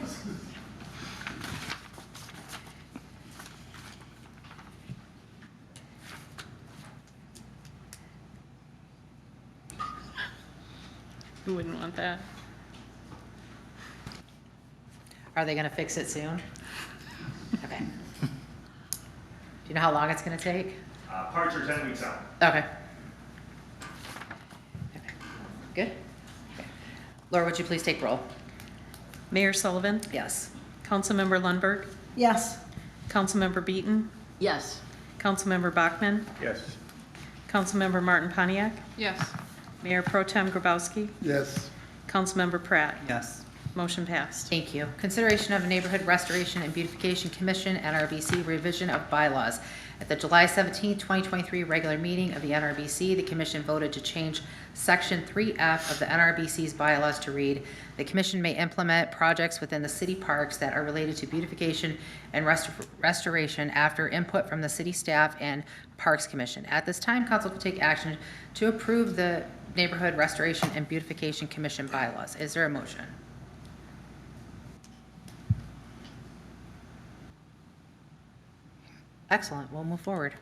Who wouldn't want that? Are they gonna fix it soon? Okay. Do you know how long it's gonna take? Parts are 10 weeks out. Okay. Okay. Good? Okay. Laura, would you please take roll? Mayor Sullivan? Yes. Councilmember Lundberg? Yes. Councilmember Beaton? Yes. Councilmember Bachmann? Yes. Councilmember Martin Pontiac? Yes. Mayor Pro Tem Grabowski? Yes. Councilmember Pratt? Yes. Motion passed. Thank you. Consideration of Neighborhood Restoration and Beautification Commission, NRBC, revision of bylaws. At the July 17, 2023 regular meeting of the NRBC, the commission voted to change Section 3F of the NRBC's bylaws to read, "The commission may implement projects within the city parks that are related to beautification and restoration after input from the city staff and Parks Commission." At this time, council could take action to approve the Neighborhood Restoration and Beautification Commission bylaws. Is there a motion? Excellent, we'll move forward.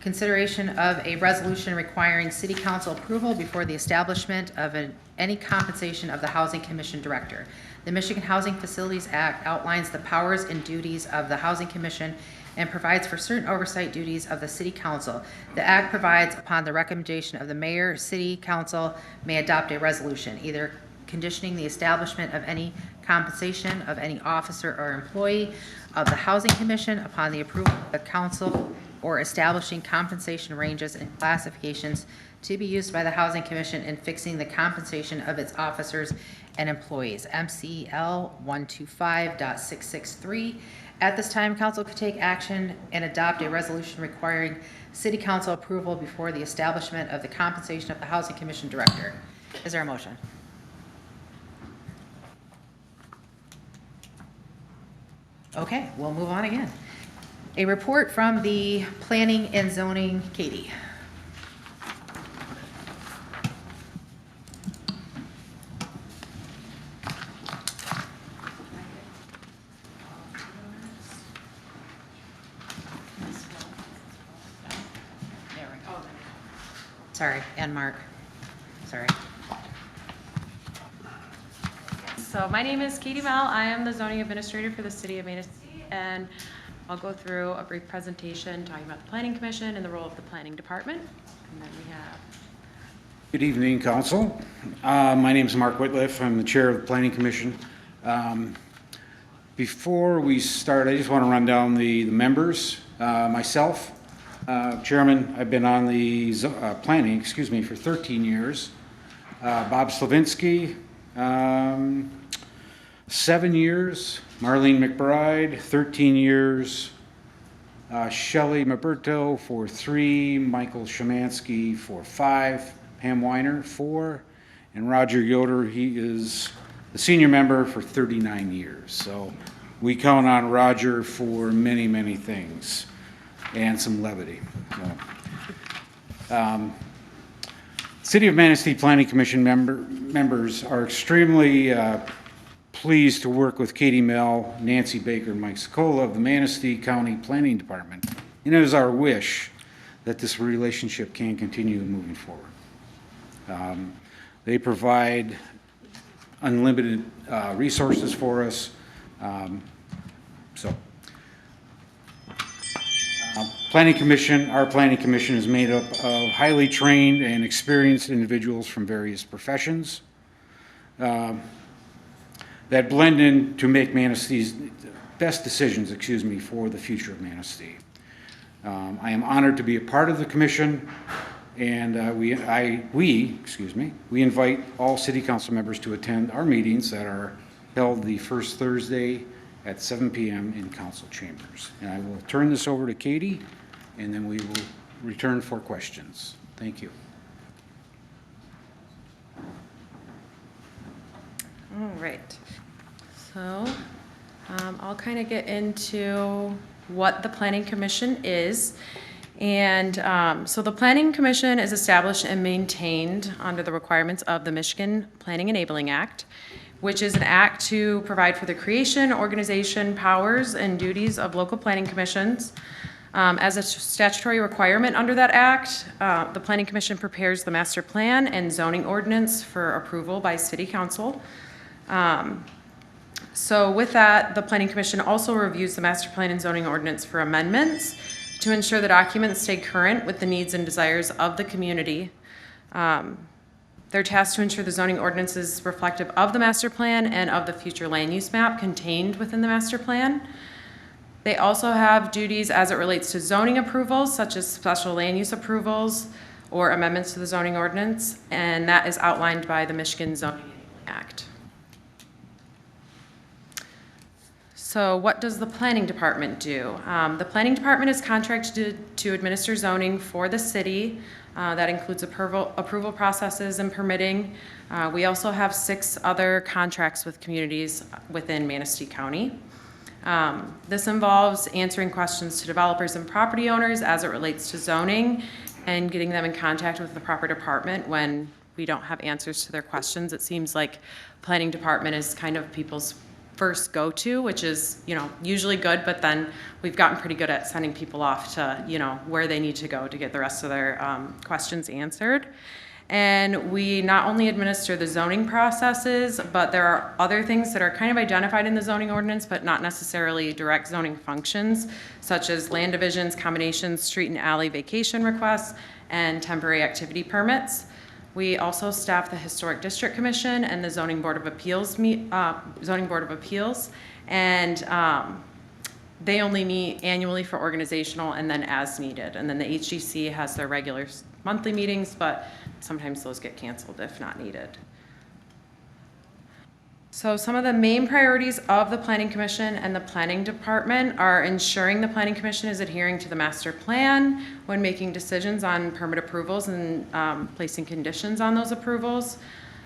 Consideration of a resolution requiring city council approval before the establishment of any compensation of the Housing Commission Director. The Michigan Housing Facilities Act outlines the powers and duties of the Housing Commission and provides for certain oversight duties of the City Council. The Act provides, upon the recommendation of the mayor, City Council may adopt a resolution, either conditioning the establishment of any compensation of any officer or employee of the Housing Commission upon the approval of the council, or establishing compensation ranges and classifications to be used by the Housing Commission in fixing the compensation of its officers and employees. MCL 125.663. At this time, council could take action and adopt a resolution requiring city council approval before the establishment of the compensation of the Housing Commission Director. Is there a motion? Okay, we'll move on again. A report from the Planning and Zoning, Katie. Sorry, and Mark. Sorry. So my name is Katie Mel. I am the zoning administrator for the city of Manistee, and I'll go through a brief presentation talking about the planning commission and the role of the planning department. And then we have. Good evening, council. My name is Mark Whitliff. I'm the chair of the planning commission. Before we start, I just want to run down the members. Myself, chairman, I've been on the planning, for 13 years. Bob Slavinsky, 7 years. Marlene McBride, 13 years. Shelley Maberto for 3, Michael Shemansky for 5, Pam Weiner 4, and Roger Yoder, he is the senior member for 39 years. So we count on Roger for many, many things and some levity. So, City of Manistee Planning Commission members are extremely pleased to work with Katie Mell, Nancy Baker, and Mike Sokola of the Manistee County Planning Department. And it is our wish that this relationship can continue moving forward. They provide unlimited resources for us. Planning Commission, our Planning Commission is made up of highly trained and experienced individuals from various professions that blend in to make Manistee's best decisions, for the future of Manistee. I am honored to be a part of the commission, and we invite all city council members to attend our meetings that are held the first Thursday at 7 p.m. in council chambers. And I will turn this over to Katie, and then we will return for questions. Thank you. All right. So I'll kind of get into what the Planning Commission is. And so the Planning Commission is established and maintained under the requirements of the Michigan Planning Enabling Act, which is an act to provide for the creation, organization, powers, and duties of local planning commissions. As a statutory requirement under that act, the Planning Commission prepares the master plan and zoning ordinance for approval by City Council. So with that, the Planning Commission also reviews the master plan and zoning ordinance for amendments to ensure the documents stay current with the needs and desires of the community. They're tasked to ensure the zoning ordinance is reflective of the master plan and of the future land use map contained within the master plan. They also have duties as it relates to zoning approvals, such as special land use approvals or amendments to the zoning ordinance, and that is outlined by the Michigan Zoning Act. So what does the Planning Department do? The Planning Department is contracted to administer zoning for the city. That includes approval processes and permitting. We also have 6 other contracts with communities within Manistee County. This involves answering questions to developers and property owners as it relates to zoning and getting them in contact with the proper department when we don't have answers to their questions. It seems like Planning Department is kind of people's first go-to, which is, usually good, but then we've gotten pretty good at sending people off to, where they need to go to get the rest of their questions answered. And we not only administer the zoning processes, but there are other things that are kind of identified in the zoning ordinance, but not necessarily direct zoning functions, such as land divisions, combinations, street and alley vacation requests, and temporary activity permits. We also staff the Historic District Commission and the Zoning Board of Appeals, and they only meet annually for organizational and then as needed. And then the HDC has their regular monthly meetings, but sometimes those get canceled if not needed. So some of the main priorities of the Planning Commission and the Planning Department are ensuring the Planning Commission is adhering to the master plan when making decisions on permit approvals and placing conditions on those approvals,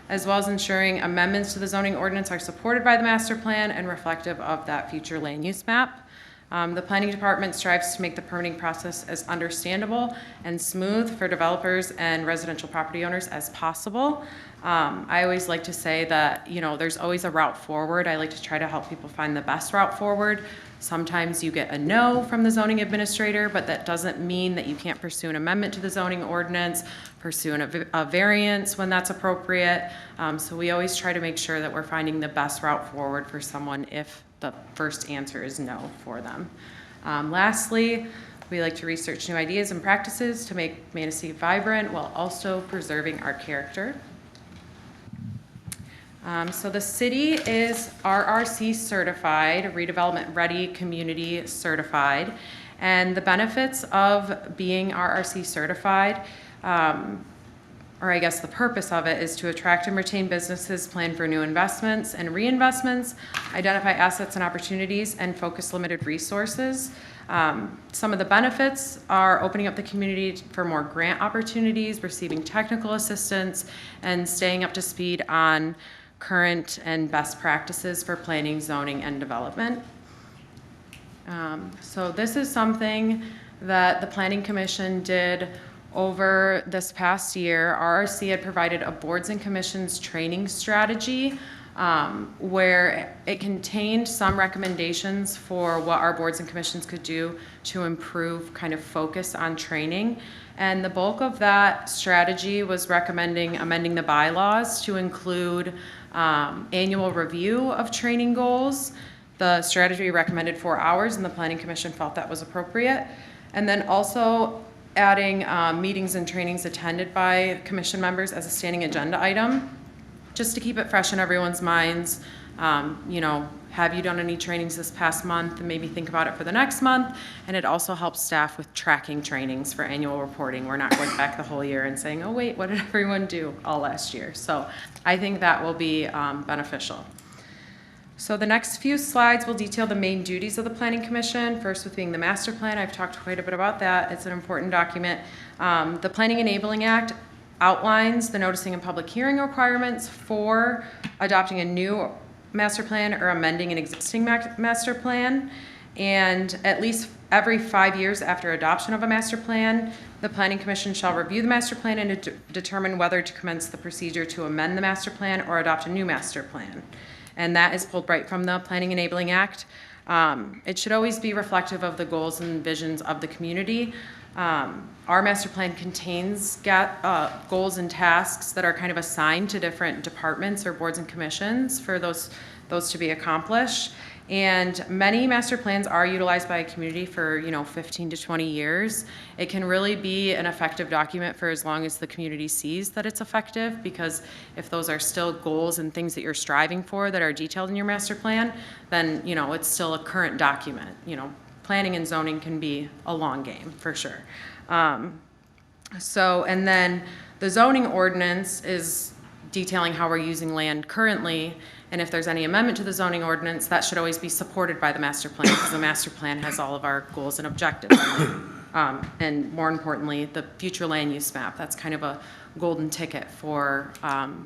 as well as ensuring amendments to the zoning ordinance are supported by the master plan and reflective of that future land use map. The Planning Department strives to make the permitting process as understandable and smooth for developers and residential property owners as possible. I always like to say that, there's always a route forward. I like to try to help people find the best route forward. Sometimes you get a no from the zoning administrator, but that doesn't mean that you can't pursue an amendment to the zoning ordinance, pursue a variance when that's appropriate. So we always try to make sure that we're finding the best route forward for someone if the first answer is no for them. Lastly, we like to research new ideas and practices to make Manistee vibrant while also preserving our character. So the city is RRC certified, redevelopment ready, community certified, and the benefits of being RRC certified or I guess the purpose of it is to attract and retain businesses, plan for new investments and reinvestments, identify assets and opportunities, and focus limited resources. Some of the benefits are opening up the community for more grant opportunities, receiving technical assistance, and staying up to speed on current and best practices for planning, zoning, and development. So this is something that the Planning Commission did over this past year. RRC had provided a boards and commissions training strategy where it contained some recommendations for what our boards and commissions could do to improve kind of focus on training. And the bulk of that strategy was recommending amending the bylaws to include annual review of training goals. The strategy recommended 4 hours, and the Planning Commission felt that was appropriate. And then also adding meetings and trainings attended by commission members as a standing agenda item, just to keep it fresh in everyone's minds. You know, have you done any trainings this past month? And maybe think about it for the next month. And it also helps staff with tracking trainings for annual reporting. We're not going back the whole year and saying, oh wait, what did everyone do all last year? So I think that will be beneficial. So the next few slides will detail the main duties of the Planning Commission, first with being the master plan. I've talked quite a bit about that. It's an important document. The Planning Enabling Act outlines the noticing and public hearing requirements for adopting a new master plan or amending an existing master plan. And at least every 5 years after adoption of a master plan, the Planning Commission shall review the master plan and determine whether to commence the procedure to amend the master plan or adopt a new master plan. And that is pulled right from the Planning Enabling Act. It should always be reflective of the goals and visions of the community. Our master plan contains goals and tasks that are kind of assigned to different departments or boards and commissions for those to be accomplished. And many master plans are utilized by a community for 15 to 20 years. It can really be an effective document for as long as the community sees that it's effective, because if those are still goals and things that you're striving for that are detailed in your master plan, then it's still a current document. Planning and zoning can be a long game for sure. And then the zoning ordinance is detailing how we're using land currently. And if there's any amendment to the zoning ordinance, that should always be supported by the master plan, because the master plan has all of our goals and objectives. And more importantly, the future land use map. That's kind of a golden ticket for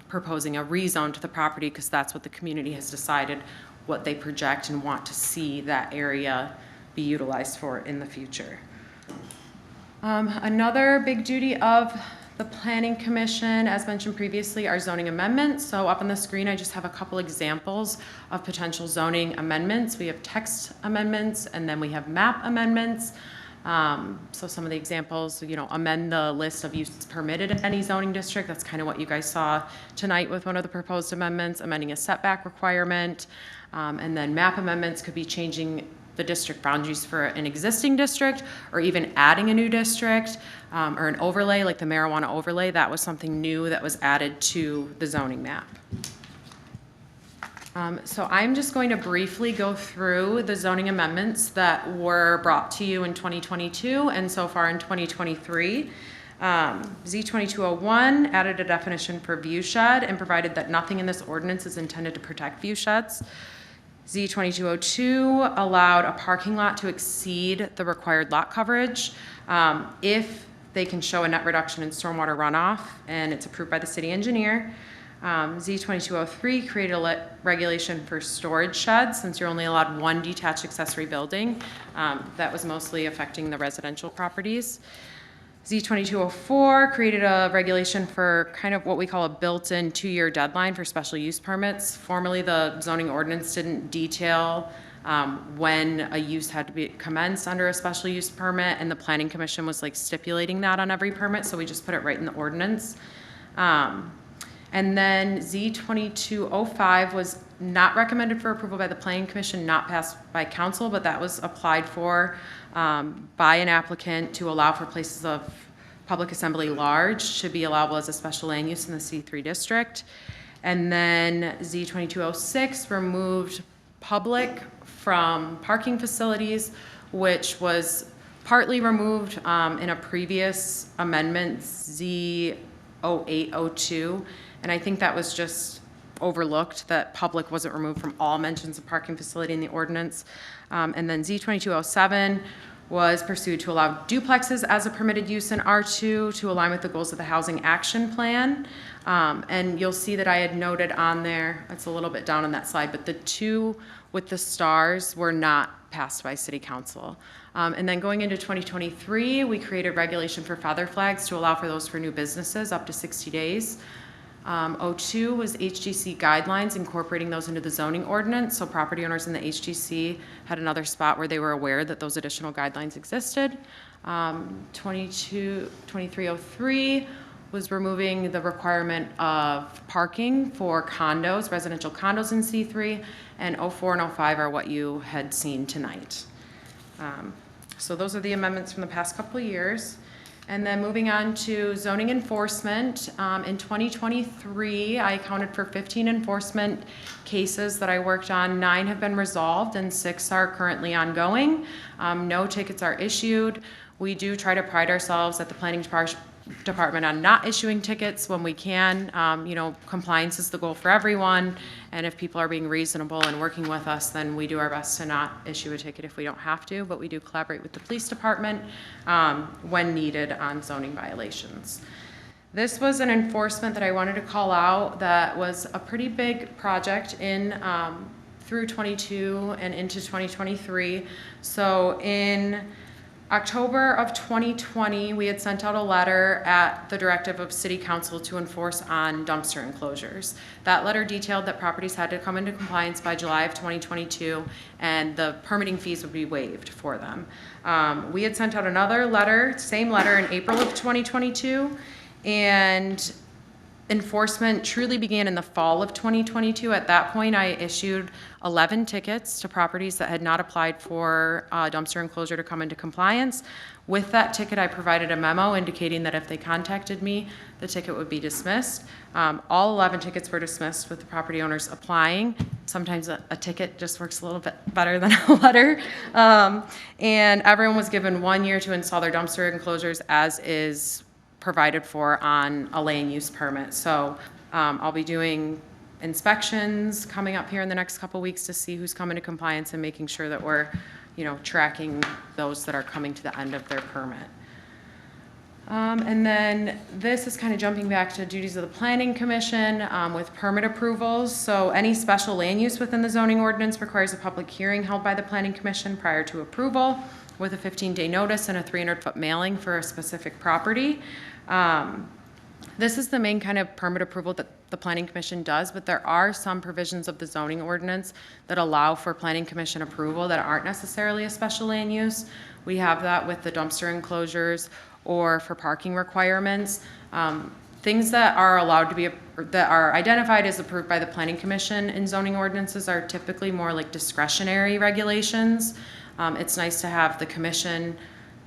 proposing a rezone to the property, because that's what the community has decided what they project and want to see that area be utilized for in the future. Another big duty of the Planning Commission, as mentioned previously, are zoning amendments. So up on the screen, I just have a couple examples of potential zoning amendments. We have text amendments, and then we have map amendments. So some of the examples, amend the list of uses permitted in any zoning district. That's kind of what you guys saw tonight with one of the proposed amendments, amending a setback requirement. And then map amendments could be changing the district boundaries for an existing district, or even adding a new district, or an overlay like the marijuana overlay. That was something new that was added to the zoning map. So I'm just going to briefly go through the zoning amendments that were brought to you in 2022 and so far in 2023. Z2201 added a definition for view shed and provided that nothing in this ordinance is intended to protect view sheds. Z2202 allowed a parking lot to exceed the required lot coverage if they can show a net reduction in stormwater runoff, and it's approved by the city engineer. Z2203 created a regulation for storage sheds, since you're only allowed one detached accessory building. That was mostly affecting the residential properties. Z2204 created a regulation for kind of what we call a built-in 2-year deadline for special use permits. Formerly, the zoning ordinance didn't detail when a use had to be commenced under a special use permit, and the Planning Commission was like stipulating that on every permit, so we just put it right in the ordinance. And then Z2205 was not recommended for approval by the Planning Commission, not passed by council, but that was applied for by an applicant to allow for places of public assembly large should be allowable as a special land use in the C3 district. And then Z2206 removed public from parking facilities, which was partly removed in a previous amendment, Z 0802. And I think that was just overlooked, that public wasn't removed from all mentions of parking facility in the ordinance. And then Z2207 was pursued to allow duplexes as a permitted use in R2 to align with the goals of the Housing Action Plan. And you'll see that I had noted on there, it's a little bit down on that slide, but the two with the stars were not passed by City Council. And then going into 2023, we created regulation for feather flags to allow for those for new businesses up to 60 days. 02 was HGC guidelines, incorporating those into the zoning ordinance. So property owners in the HGC had another spot where they were aware that those additional guidelines existed. 2303 was removing the requirement of parking for condos, residential condos in C3, and 04 and 05 are what you had seen tonight. So those are the amendments from the past couple of years. And then moving on to zoning enforcement, in 2023, I accounted for 15 enforcement cases that I worked on. 9 have been resolved and 6 are currently ongoing. No tickets are issued. We do try to pride ourselves at the planning department on not issuing tickets when we can. You know, compliance is the goal for everyone, and if people are being reasonable and working with us, then we do our best to not issue a ticket if we don't have to, but we do collaborate with the police department when needed on zoning violations. This was an enforcement that I wanted to call out that was a pretty big project in through 22 and into 2023. So in October of 2020, we had sent out a letter at the directive of City Council to enforce on dumpster enclosures. That letter detailed that properties had to come into compliance by July of 2022 and the permitting fees would be waived for them. We had sent out another letter, same letter, in April of 2022, and enforcement truly began in the fall of 2022. At that point, I issued 11 tickets to properties that had not applied for a dumpster enclosure to come into compliance. With that ticket, I provided a memo indicating that if they contacted me, the ticket would be dismissed. All 11 tickets were dismissed with the property owners applying. Sometimes a ticket just works a little bit better than a letter. And everyone was given 1 year to install their dumpster enclosures as is provided for on a land use permit. So I'll be doing inspections coming up here in the next couple weeks to see who's coming to compliance and making sure that we're, you know, tracking those that are coming to the end of their permit. And then this is kind of jumping back to duties of the Planning Commission with permit approvals. So any special land use within the zoning ordinance requires a public hearing held by the Planning Commission prior to approval with a 15-day notice and a 300-foot mailing for a specific property. This is the main kind of permit approval that the Planning Commission does, but there are some provisions of the zoning ordinance that allow for Planning Commission approval that aren't necessarily a special land use. We have that with the dumpster enclosures or for parking requirements. Things that are allowed to be, that are identified as approved by the Planning Commission in zoning ordinances are typically more like discretionary regulations. It's nice to have the commission,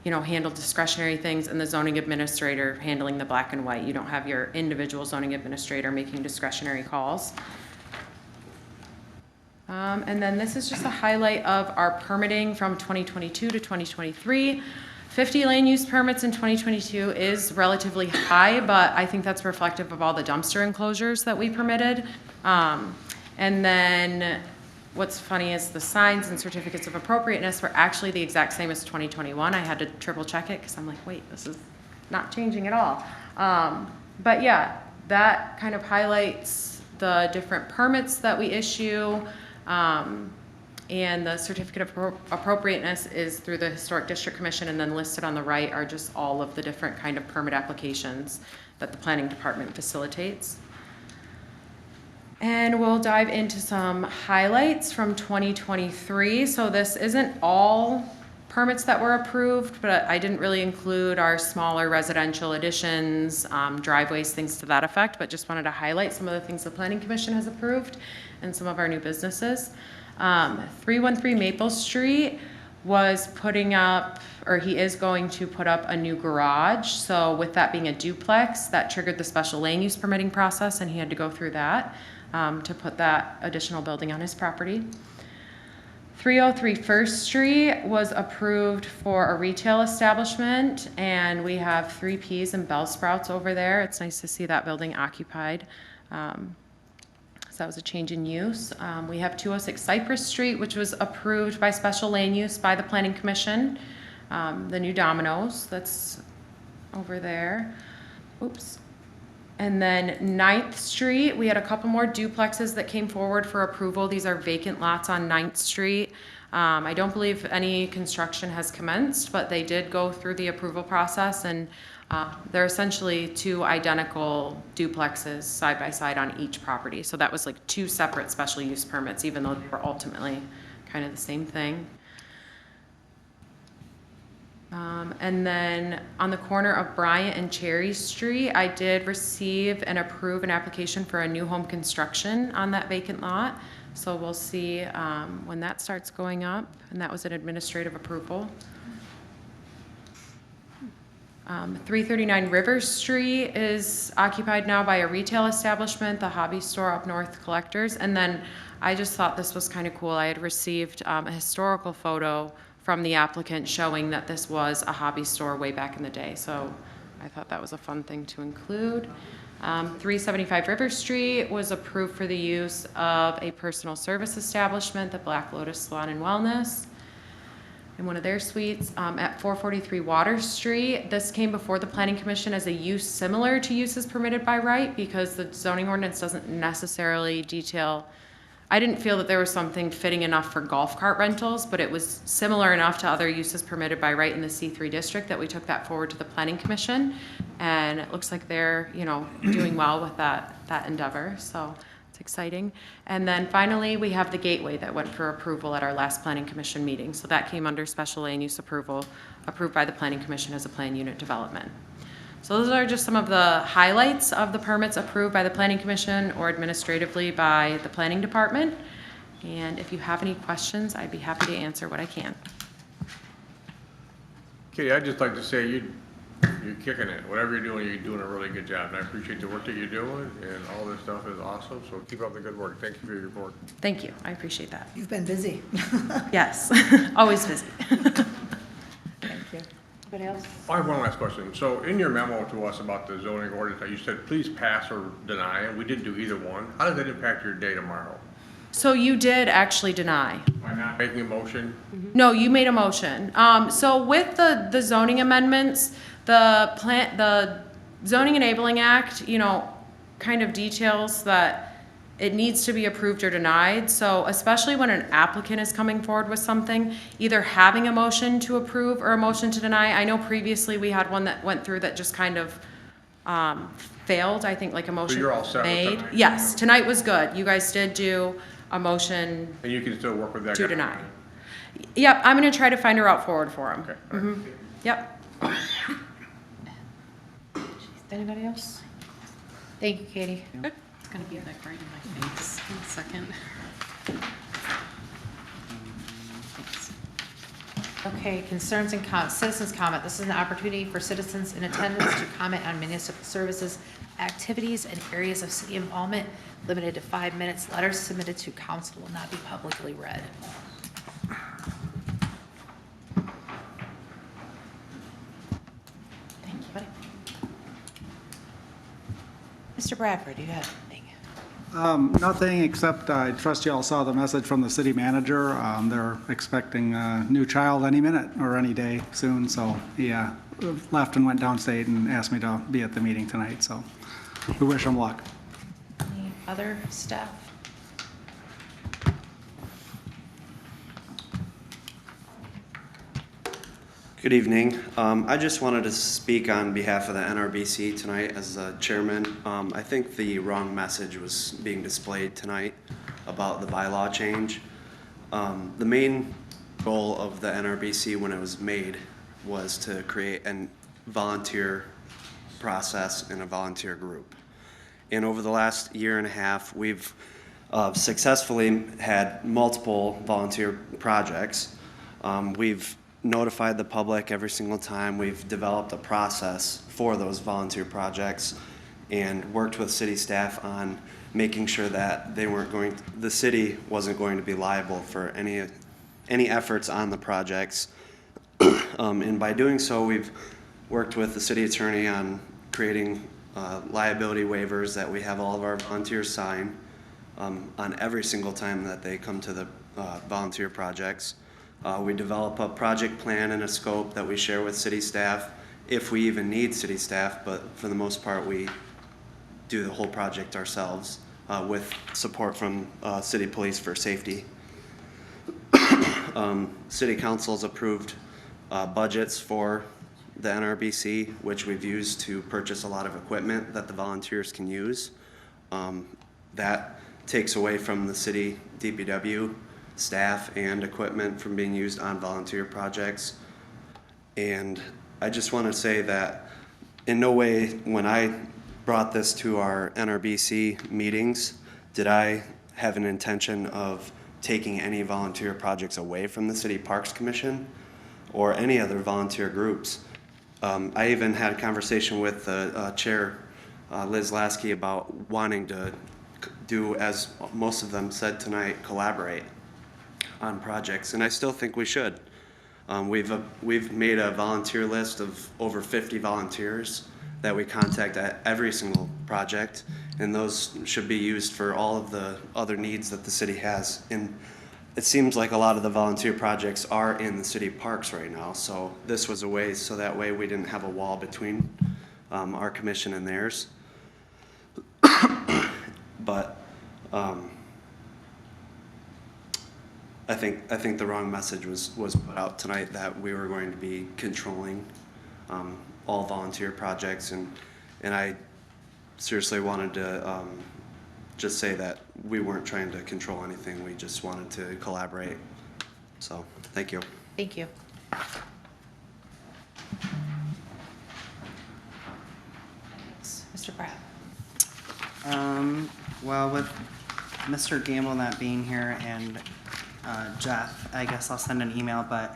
you know, handle discretionary things and the zoning administrator handling the black and white. You don't have your individual zoning administrator making discretionary calls. And then this is just a highlight of our permitting from 2022 to 2023. 50 land use permits in 2022 is relatively high, but I think that's reflective of all the dumpster enclosures that we permitted. And then what's funny is the signs and certificates of appropriateness were actually the exact same as 2021. I had to triple check it because I'm like, wait, this is not changing at all. But yeah, that kind of highlights the different permits that we issue. And the certificate of appropriateness is through the Historic District Commission, and then listed on the right are just all of the different kind of permit applications that the Planning Department facilitates. And we'll dive into some highlights from 2023. So this isn't all permits that were approved, but I didn't really include our smaller residential additions, driveways, things to that effect, but just wanted to highlight some of the things the Planning Commission has approved and some of our new businesses. 313 Maple Street was putting up, or he is going to put up a new garage. So with that being a duplex, that triggered the special land use permitting process, and he had to go through that to put that additional building on his property. 303 First Street was approved for a retail establishment, and we have 3 Ps and Bell Sprouts over there. It's nice to see that building occupied. So that was a change in use. We have 206 Cypress Street, which was approved by special land use by the Planning Commission. The new Domino's that's over there. Oops. And then 9th Street, we had a couple more duplexes that came forward for approval. These are vacant lots on 9th Street. I don't believe any construction has commenced, but they did go through the approval process, and they're essentially 2 identical duplexes side by side on each property. So that was like 2 separate special use permits, even though they were ultimately kind of the same thing. And then on the corner of Bryant and Cherry Street, I did receive and approve an application for a new home construction on that vacant lot. So we'll see when that starts going up, and that was an administrative approval. 339 Rivers Street is occupied now by a retail establishment, the Hobby Store Up North Collectors. And then I just thought this was kind of cool. I had received a historical photo from the applicant showing that this was a hobby store way back in the day. So I thought that was a fun thing to include. 375 River Street was approved for the use of a personal service establishment, the Black Lotus Salon and Wellness, in one of their suites. At 443 Water Street, this came before the Planning Commission as a use similar to uses permitted by right, because the zoning ordinance doesn't necessarily detail. I didn't feel that there was something fitting enough for golf cart rentals, but it was similar enough to other uses permitted by right in the C3 district that we took that forward to the Planning Commission. And it looks like they're, doing well with that endeavor. So it's exciting. And then finally, we have the Gateway that went for approval at our last Planning Commission meeting. So that came under special land use approval, approved by the Planning Commission as a plan unit development. So those are just some of the highlights of the permits approved by the Planning Commission or administratively by the Planning Department. And if you have any questions, I'd be happy to answer what I can. Katie, I'd just like to say you're kicking it. Whatever you're doing a really good job. And I appreciate the work that you're doing, and all this stuff is awesome. So keep up the good work. Thank you for your report. Thank you. I appreciate that. You've been busy. Yes, always busy. Thank you. Anybody else? I have one last question. So in your memo to us about the zoning ordinance, you said please pass or deny, and we didn't do either one. How does that impact your day tomorrow? So you did actually deny. By not making a motion? No, you made a motion. So with the zoning amendments, the Zoning Enabling Act, kind of details that it needs to be approved or denied. So especially when an applicant is coming forward with something, either having a motion to approve or a motion to deny. I know previously we had one that went through that just kind of failed. I think like a motion you're all set with made. tonight? Yes, tonight was good. You guys did do a motion And you can still work with that to guy? deny. Yep, I'm gonna try to find a route forward for him. Okay. all right. Yep. Anybody else? Thank you, Katie. Good. It's gonna be like right in my face in a second. Thanks. Okay, concerns and citizens' comment. This is an opportunity for citizens in attendance to comment on municipal services, activities, and areas of city involvement, limited to 5 minutes. Letters submitted to council will not be publicly read. Thank you, buddy. Mr. Bradford, you have anything? Nothing, except I trust you all saw the message from the city manager. They're expecting a new child any minute or any day soon, so he left and went downstate and asked me to be at the meeting tonight, so we wish him luck. Any other staff? Good evening. I just wanted to speak on behalf of the NRBC tonight as the chairman. I think the wrong message was being displayed tonight about the bylaw change. The main goal of the NRBC when it was made was to create a volunteer process and a volunteer group. And over the last year and a half, we've successfully had multiple volunteer projects. We've notified the public every single time. We've developed a process for those volunteer projects and worked with city staff on making sure that the city wasn't going to be liable for any any efforts on the projects. And by doing so, we've worked with the city attorney on creating liability waivers that we have all of our volunteers sign on every single time that they come to the volunteer projects. We develop a project plan and a scope that we share with city staff, if we even need city staff, but for the most part, we do the whole project ourselves with support from city police for safety. City council's approved budgets for the NRBC, which we've used to purchase a lot of equipment that the volunteers can use. That takes away from the city DPW staff and equipment from being used on volunteer projects. And I just want to say that in no way, when I brought this to our NRBC meetings, did I have an intention of taking any volunteer projects away from the City Parks Commission or any other volunteer groups. I even had a conversation with the chair, Liz Lasky, about wanting to do, as most of them said tonight, collaborate on projects, and I still think we should. We've made a volunteer list of over 50 volunteers that we contact at every single project, and those should be used for all of the other needs that the city has. And it seems like a lot of the volunteer projects are in the city parks right now, so this was a way, so that way we didn't have a wall between our commission and theirs. But I think the wrong message was put out tonight, that we were going to be controlling all volunteer projects, and I seriously wanted to just say that we weren't trying to control anything. We just wanted to collaborate. So, thank you. Thank you. Mr. Pratt. Well, with Mr. Gamble not being here and Jeff, I guess I'll send an email, but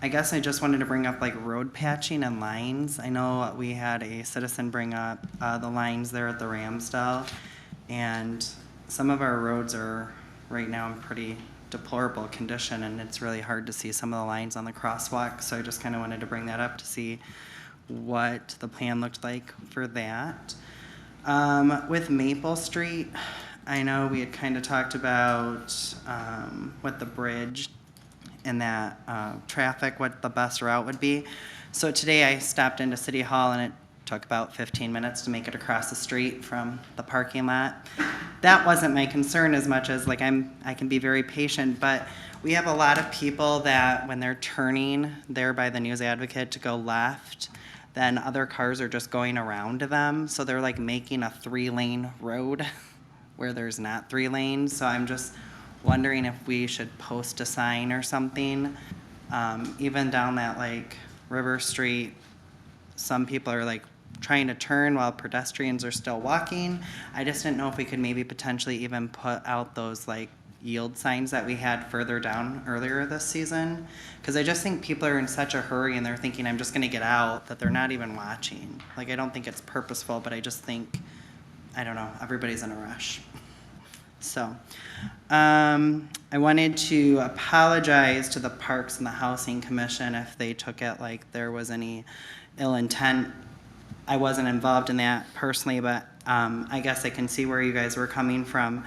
I guess I just wanted to bring up like road patching and lines. I know we had a citizen bring up the lines there at the Ramsdale, and some of our roads are right now in pretty deplorable condition, and it's really hard to see some of the lines on the crosswalk, so I just kind of wanted to bring that up to see what the plan looked like for that. With Maple Street, I know we had kind of talked about with the bridge and that traffic, what the best route would be. So today I stopped into City Hall, and it took about 15 minutes to make it across the street from the parking lot. That wasn't my concern as much as, like, I can be very patient, but we have a lot of people that when they're turning there by the News Advocate to go left, then other cars are just going around them. So they're like making a 3-lane road where there's not 3 lanes. So I'm just wondering if we should post a sign or something. Even down that like River Street, some people are like trying to turn while pedestrians are still walking. I just didn't know if we could maybe potentially even put out those like yield signs that we had further down earlier this season. Because I just think people are in such a hurry and they're thinking, I'm just gonna get out, that they're not even watching. Like, I don't think it's purposeful, but I just think, I don't know, everybody's in a rush. So, I wanted to apologize to the Parks and the Housing Commission if they took it like there was any ill intent. I wasn't involved in that personally, but I guess I can see where you guys were coming from.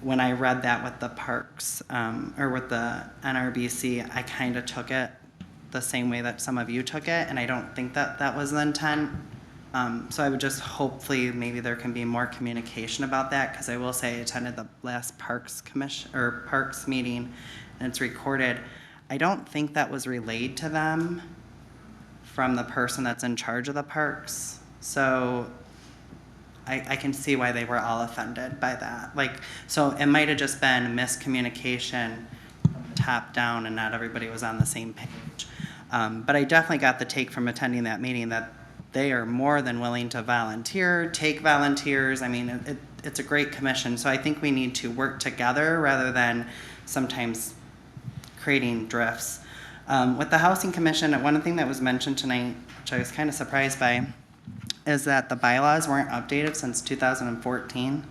When I read that with the parks, or with the NRBC, I kind of took it the same way that some of you took it, and I don't think that that was the intent. So I would just hopefully maybe there can be more communication about that, because I will say I attended the last Parks Commission or Parks meeting, and it's recorded. I don't think that was relayed to them from the person that's in charge of the parks. So I can see why they were all offended by that. Like, so it might have just been miscommunication top down and not everybody was on the same page. But I definitely got the take from attending that meeting that they are more than willing to volunteer, take volunteers. I mean, it's a great commission. So I think we need to work together rather than sometimes creating drifts. With the Housing Commission, one thing that was mentioned tonight, which I was kind of surprised by, is that the bylaws weren't updated since 2014.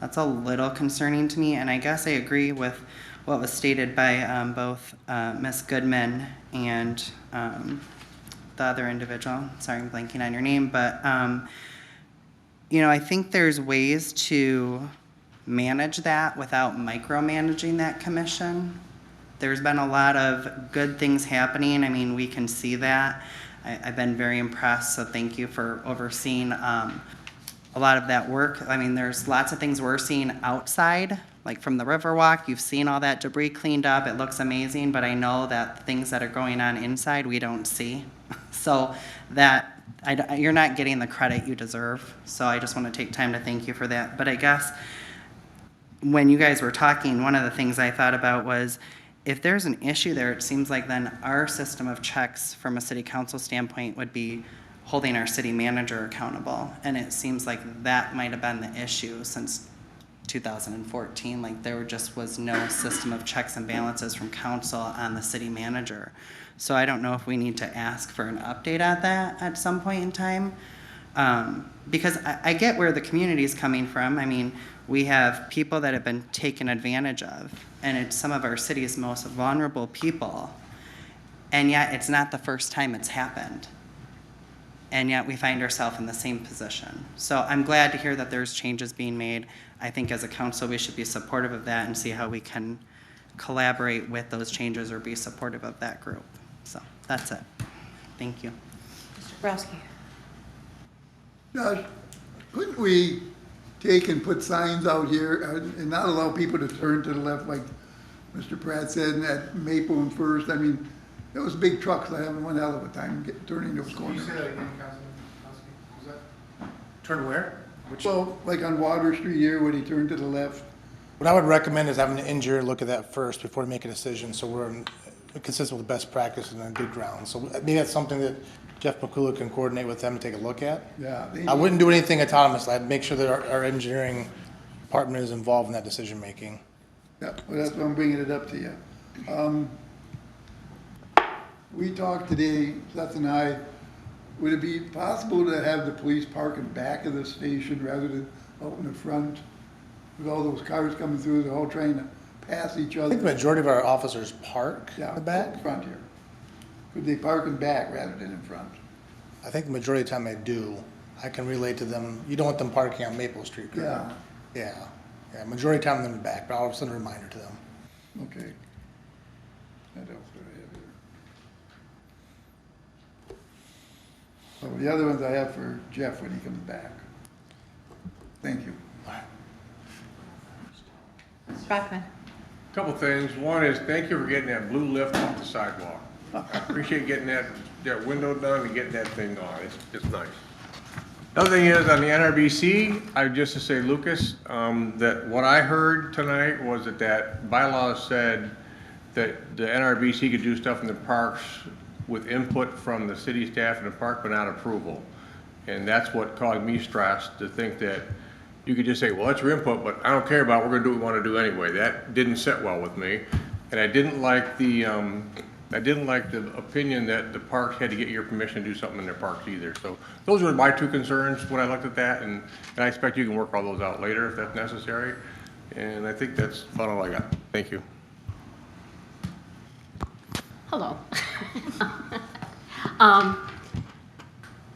That's a little concerning to me, and I guess I agree with what was stated by both Ms. Goodman and the other individual. Sorry, I'm blanking on your name, but you know, I think there's ways to manage that without micromanaging that commission. There's been a lot of good things happening. I mean, we can see that. I've been very impressed, so thank you for overseeing a lot of that work. I mean, there's lots of things we're seeing outside, like from the Riverwalk. You've seen all that debris cleaned up. It looks amazing, but I know that the things that are going on inside, we don't see. So that, you're not getting the credit you deserve. So I just want to take time to thank you for that. But I guess when you guys were talking, one of the things I thought about was, if there's an issue there, it seems like then our system of checks from a city council standpoint would be holding our city manager accountable. And it seems like that might have been the issue since 2014. Like there just was no system of checks and balances from council on the city manager. So I don't know if we need to ask for an update on that at some point in time. Because I get where the community is coming from. I mean, we have people that have been taken advantage of, and it's some of our city's most vulnerable people, and yet it's not the first time it's happened. And yet we find ourselves in the same position. So I'm glad to hear that there's changes being made. I think as a council, we should be supportive of that and see how we can collaborate with those changes or be supportive of that group. So that's it. Thank you. Mr. Bobrowski. Josh, couldn't we take and put signs out here and not allow people to turn to the left like Mr. Pratt said, and at Maple and First? I mean, those big trucks are having one hell of a time turning those corners. Can you say that again, Councilman? Was that turn where? Well, like on Water Street here, when he turned to the left. What I would recommend is having the engineer look at that first before we make a decision, so we're consistent with best practice and on good ground. So maybe that's something that Jeff McCullough can coordinate with them and take a look at. Yeah. I wouldn't do anything autonomous. I'd make sure that our engineering department is involved in that decision making. Yeah, well, that's why I'm bringing it up to you. We talked today, Seth and I, would it be possible to have the police park in back of the station rather than out in the front? With all those cars coming through, they're all trying to pass each other. I think the majority of our officers park in the back. Out in front here. Could they park in back rather than in front? I think the majority of the time they do. I can relate to them. You don't want them parking on Maple Street, correct? Yeah. Yeah, majority of the time they're in the back, but I'll send a reminder to them. Okay. That helps what I have here. So the other ones I have for Jeff when he comes back. Thank you. Mr. Bachman. Couple things. One is, thank you for getting that blue lift off the sidewalk. I appreciate getting that window done and getting that thing on. It's nice. Another thing is, on the NRBC, I just to say, Lucas, that what I heard tonight was that bylaw said that the NRBC could do stuff in the parks with input from the city staff and the park, but not approval. And that's what caused me stress, to think that you could just say, well, that's your input, but I don't care about it. We're gonna do what we wanna do anyway. That didn't sit well with me. And I didn't like the opinion that the parks had to get your permission to do something in their parks either. So those were my two concerns when I looked at that, and I expect you can work all those out later if that's necessary. And I think that's about all I got. Thank you. Hello.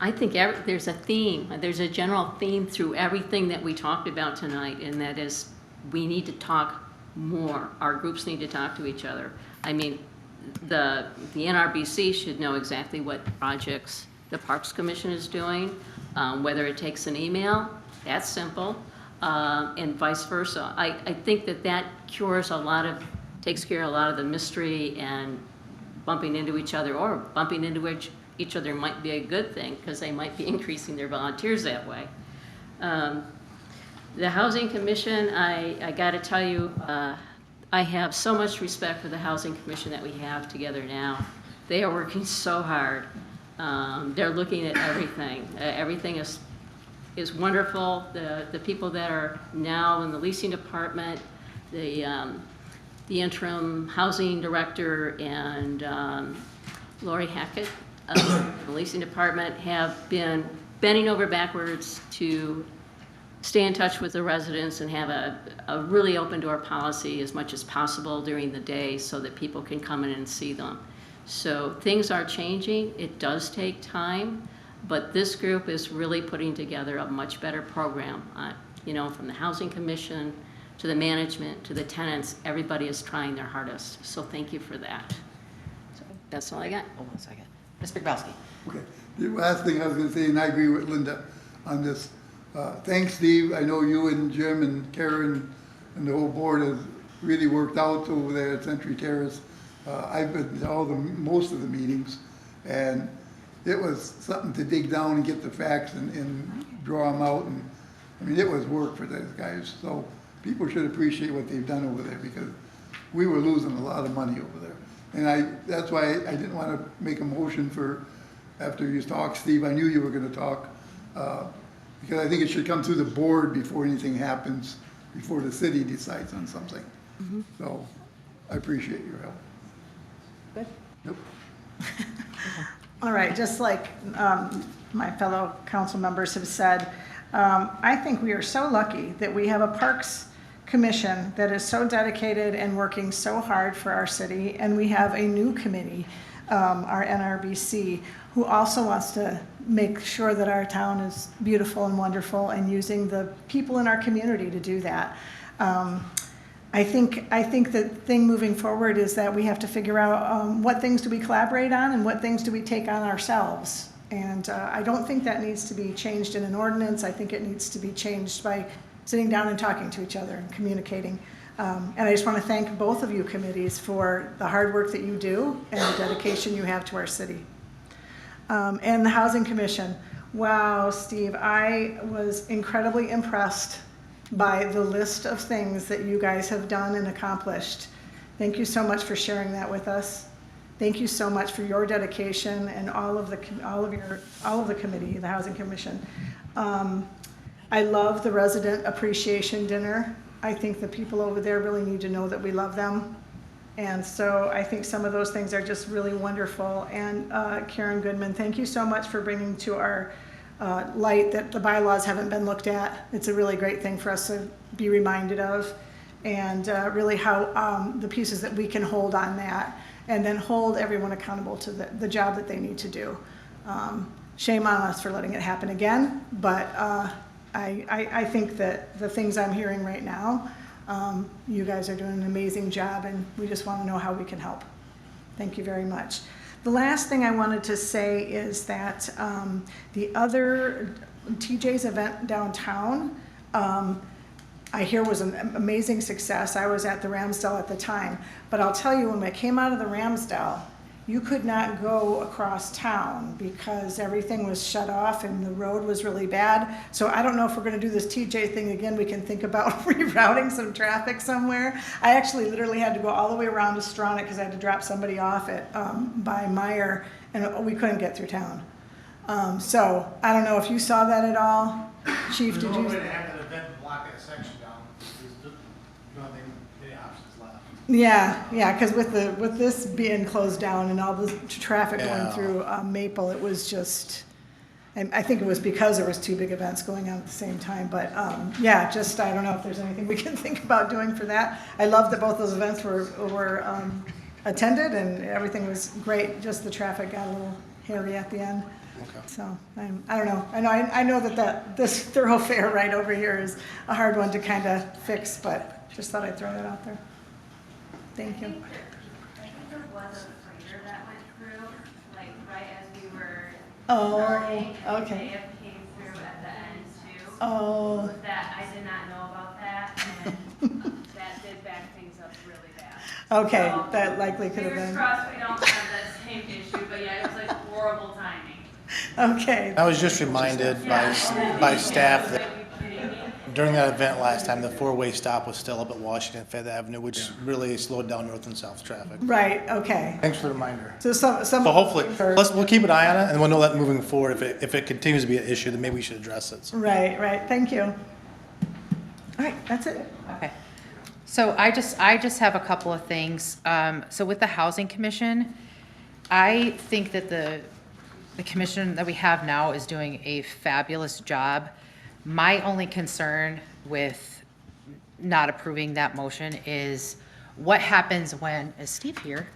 I think there's a theme, there's a general theme through everything that we talked about tonight, and that is we need to talk more. Our groups need to talk to each other. I mean, the NRBC should know exactly what projects the Parks Commission is doing, whether it takes an email, that's simple, and vice versa. I think that takes care of a lot of the mystery, and bumping into each other or bumping into each other might be a good thing, because they might be increasing their volunteers that way. The Housing Commission, I got to tell you, I have so much respect for the Housing Commission that we have together now. They are working so hard. They're looking at everything. Everything is wonderful. The people that are now in the leasing department, the interim housing director, and Lori Hackett, the leasing department, have been bending over backwards to stay in touch with the residents and have a really open door policy as much as possible during the day so that people can come in and see them. So things are changing. It does take time, but this group is really putting together a much better program. You know, from the Housing Commission to the management to the tenants, everybody is trying their hardest. So thank you for that. So that's all I got. Hold on a second. Mr. Grabowski. Okay, the last thing I was gonna say, and I agree with Linda on this. Thanks, Steve. I know you and Jim and Karen and the whole board has really worked out over there at Century Terrace. I've been to most of the meetings, and it was something to dig down and get the facts and draw them out. And I mean, it was work for those guys. So people should appreciate what they've done over there, because we were losing a lot of money over there. And that's why I didn't want to make a motion for, after you talked, Steve, I knew you were going to talk, because I think it should come through the board before anything happens, before the city decides on something. So I appreciate your help. Good. Yep. All right, just like my fellow council members have said, I think we are so lucky that we have a Parks Commission that is so dedicated and working so hard for our city, and we have a new committee, our NRBC, who also wants to make sure that our town is beautiful and wonderful, and using the people in our community to do that. I think the thing moving forward is that we have to figure out what things do we collaborate on and what things do we take on ourselves. And I don't think that needs to be changed in an ordinance. I think it needs to be changed by sitting down and talking to each other and communicating. And I just want to thank both of you committees for the hard work that you do and the dedication you have to our city. And the Housing Commission. Wow, Steve, I was incredibly impressed by the list of things that you guys have done and accomplished. Thank you so much for sharing that with us. Thank you so much for your dedication and all of the committee, the Housing Commission. I love the resident appreciation dinner. I think the people over there really need to know that we love them. And so I think some of those things are just really wonderful. And Karen Goodman, thank you so much for bringing to our light that the bylaws haven't been looked at. It's a really great thing for us to be reminded of, and really how the pieces that we can hold on that, and then hold everyone accountable to the job that they need to do. Shame on us for letting it happen again, but I think that the things I'm hearing right now, you guys are doing an amazing job, and we just want to know how we can help. Thank you very much. The last thing I wanted to say is that the other TJ's event downtown, I hear was an amazing success. I was at the Ramsdale at the time, but I'll tell you, when I came out of the Ramsdale, you could not go across town because everything was shut off and the road was really bad. So I don't know if we're gonna do this TJ thing again. We can think about rerouting some traffic somewhere. I actually literally had to go all the way around to Stronach because I had to drop somebody off at by Meyer, and we couldn't get through town. So I don't know if you saw that at all. Chief, did you? There's no way to have an event block that section down. There's nothing, any options left. Yeah, because with this being closed down and all the traffic going Yeah. through Maple, it was just, and I think it was because there was two big events going on at the same time. But yeah, just I don't know if there's anything we can think about doing for that. I love that both those events were attended and everything was great. Just the traffic got a little hairy at the end. Okay. So I don't know. I know that this thoroughfare right over here is a hard one to kind of fix, but just thought I'd throw that out there. Thank you. I think there was a freighter that went through, like right as we were starting. And okay. It may have came through at the end too. Oh. That, I did not know about that, and that did back things up really bad. Okay, So, that likely could have fingers been. crossed we don't have that same issue, but yeah, it was like horrible timing. Okay. I was just reminded by staff that during that event last time, the four-way stop was still up at Washington Fifth Avenue, which really slowed down north and south traffic. Right, okay. Thanks for the reminder. So some. So hopefully, we'll keep an eye on it, and we'll know that moving forward. If it continues to be an issue, then maybe we should address it. Right, thank you. All right, that's it. Okay. So I just have a couple of things. So with the Housing Commission, I think that the commission that we have now is doing a fabulous job. My only concern with not approving that motion is what happens when, is Steve here?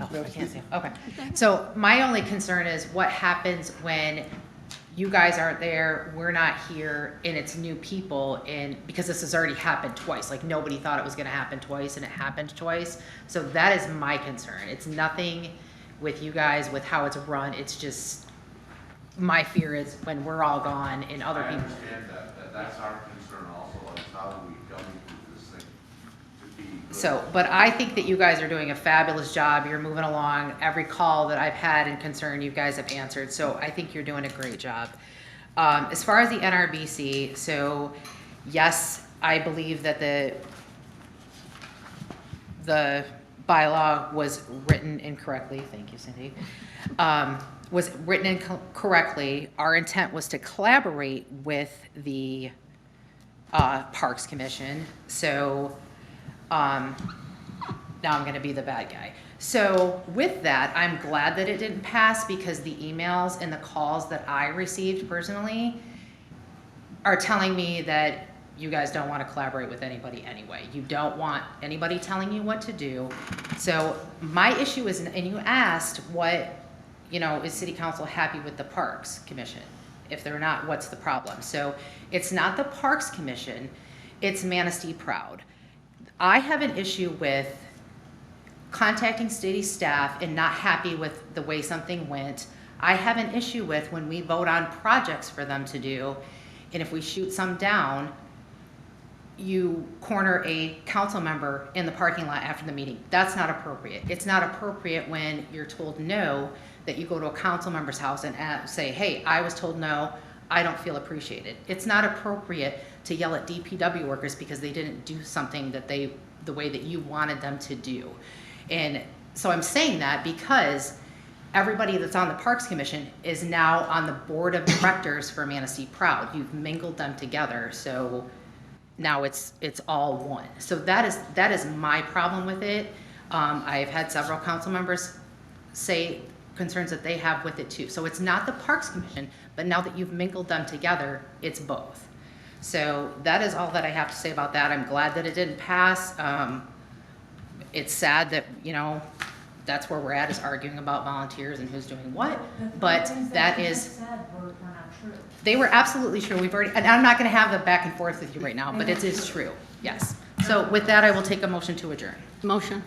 Oh, I can't see him, okay. So my only concern is what happens when you guys aren't there, we're not here, and it's new people, and because this has already happened twice, like nobody thought it was gonna happen twice, and it happened twice. So that is my concern. It's nothing with you guys, with how it's run, it's just, my fear is when we're all gone and other people. I understand that, that's our concern also, is how we going through this thing to be good. So, but I think that you guys are doing a fabulous job. You're moving along. Every call that I've had and concern, you guys have answered. So I think you're doing a great job. As far as the NRBC, so yes, I believe that the bylaw was written incorrectly. Thank you, Cindy. Was written incorrectly. Our intent was to collaborate with the Parks Commission. So now I'm going to be the bad guy. So with that, I'm glad that it didn't pass because the emails and the calls that I received personally are telling me that you guys don't want to collaborate with anybody anyway. You don't want anybody telling you what to do. So my issue is, and you asked what, is City Council happy with the Parks Commission? If they're not, what's the problem? So it's not the Parks Commission, it's Manistee Proud. I have an issue with contacting city staff and not happy with the way something went. I have an issue with when we vote on projects for them to do, and if we shoot some down, you corner a council member in the parking lot after the meeting. That's not appropriate. It's not appropriate when you're told no, that you go to a council member's house and say, hey, I was told no, I don't feel appreciated. It's not appropriate to yell at DPW workers because they didn't do something that the way that you wanted them to do. And so I'm saying that because everybody that's on the Parks Commission is now on the board of directors for Manistee Proud. You've mingled them together, so now it's all one. So that is my problem with it. I've had several council members say concerns that they have with it too. So it's not the Parks Commission, but now that you've mingled them together, it's both. So that is all that I have to say about that. I'm glad that it didn't pass. It's sad that, that's where we're at, is arguing about volunteers and who's doing what, but that is, they were absolutely true. We've already, and I'm not gonna have the back and forth with you right now, but it is true, yes. So with that, I will take a motion to adjourn. Motion.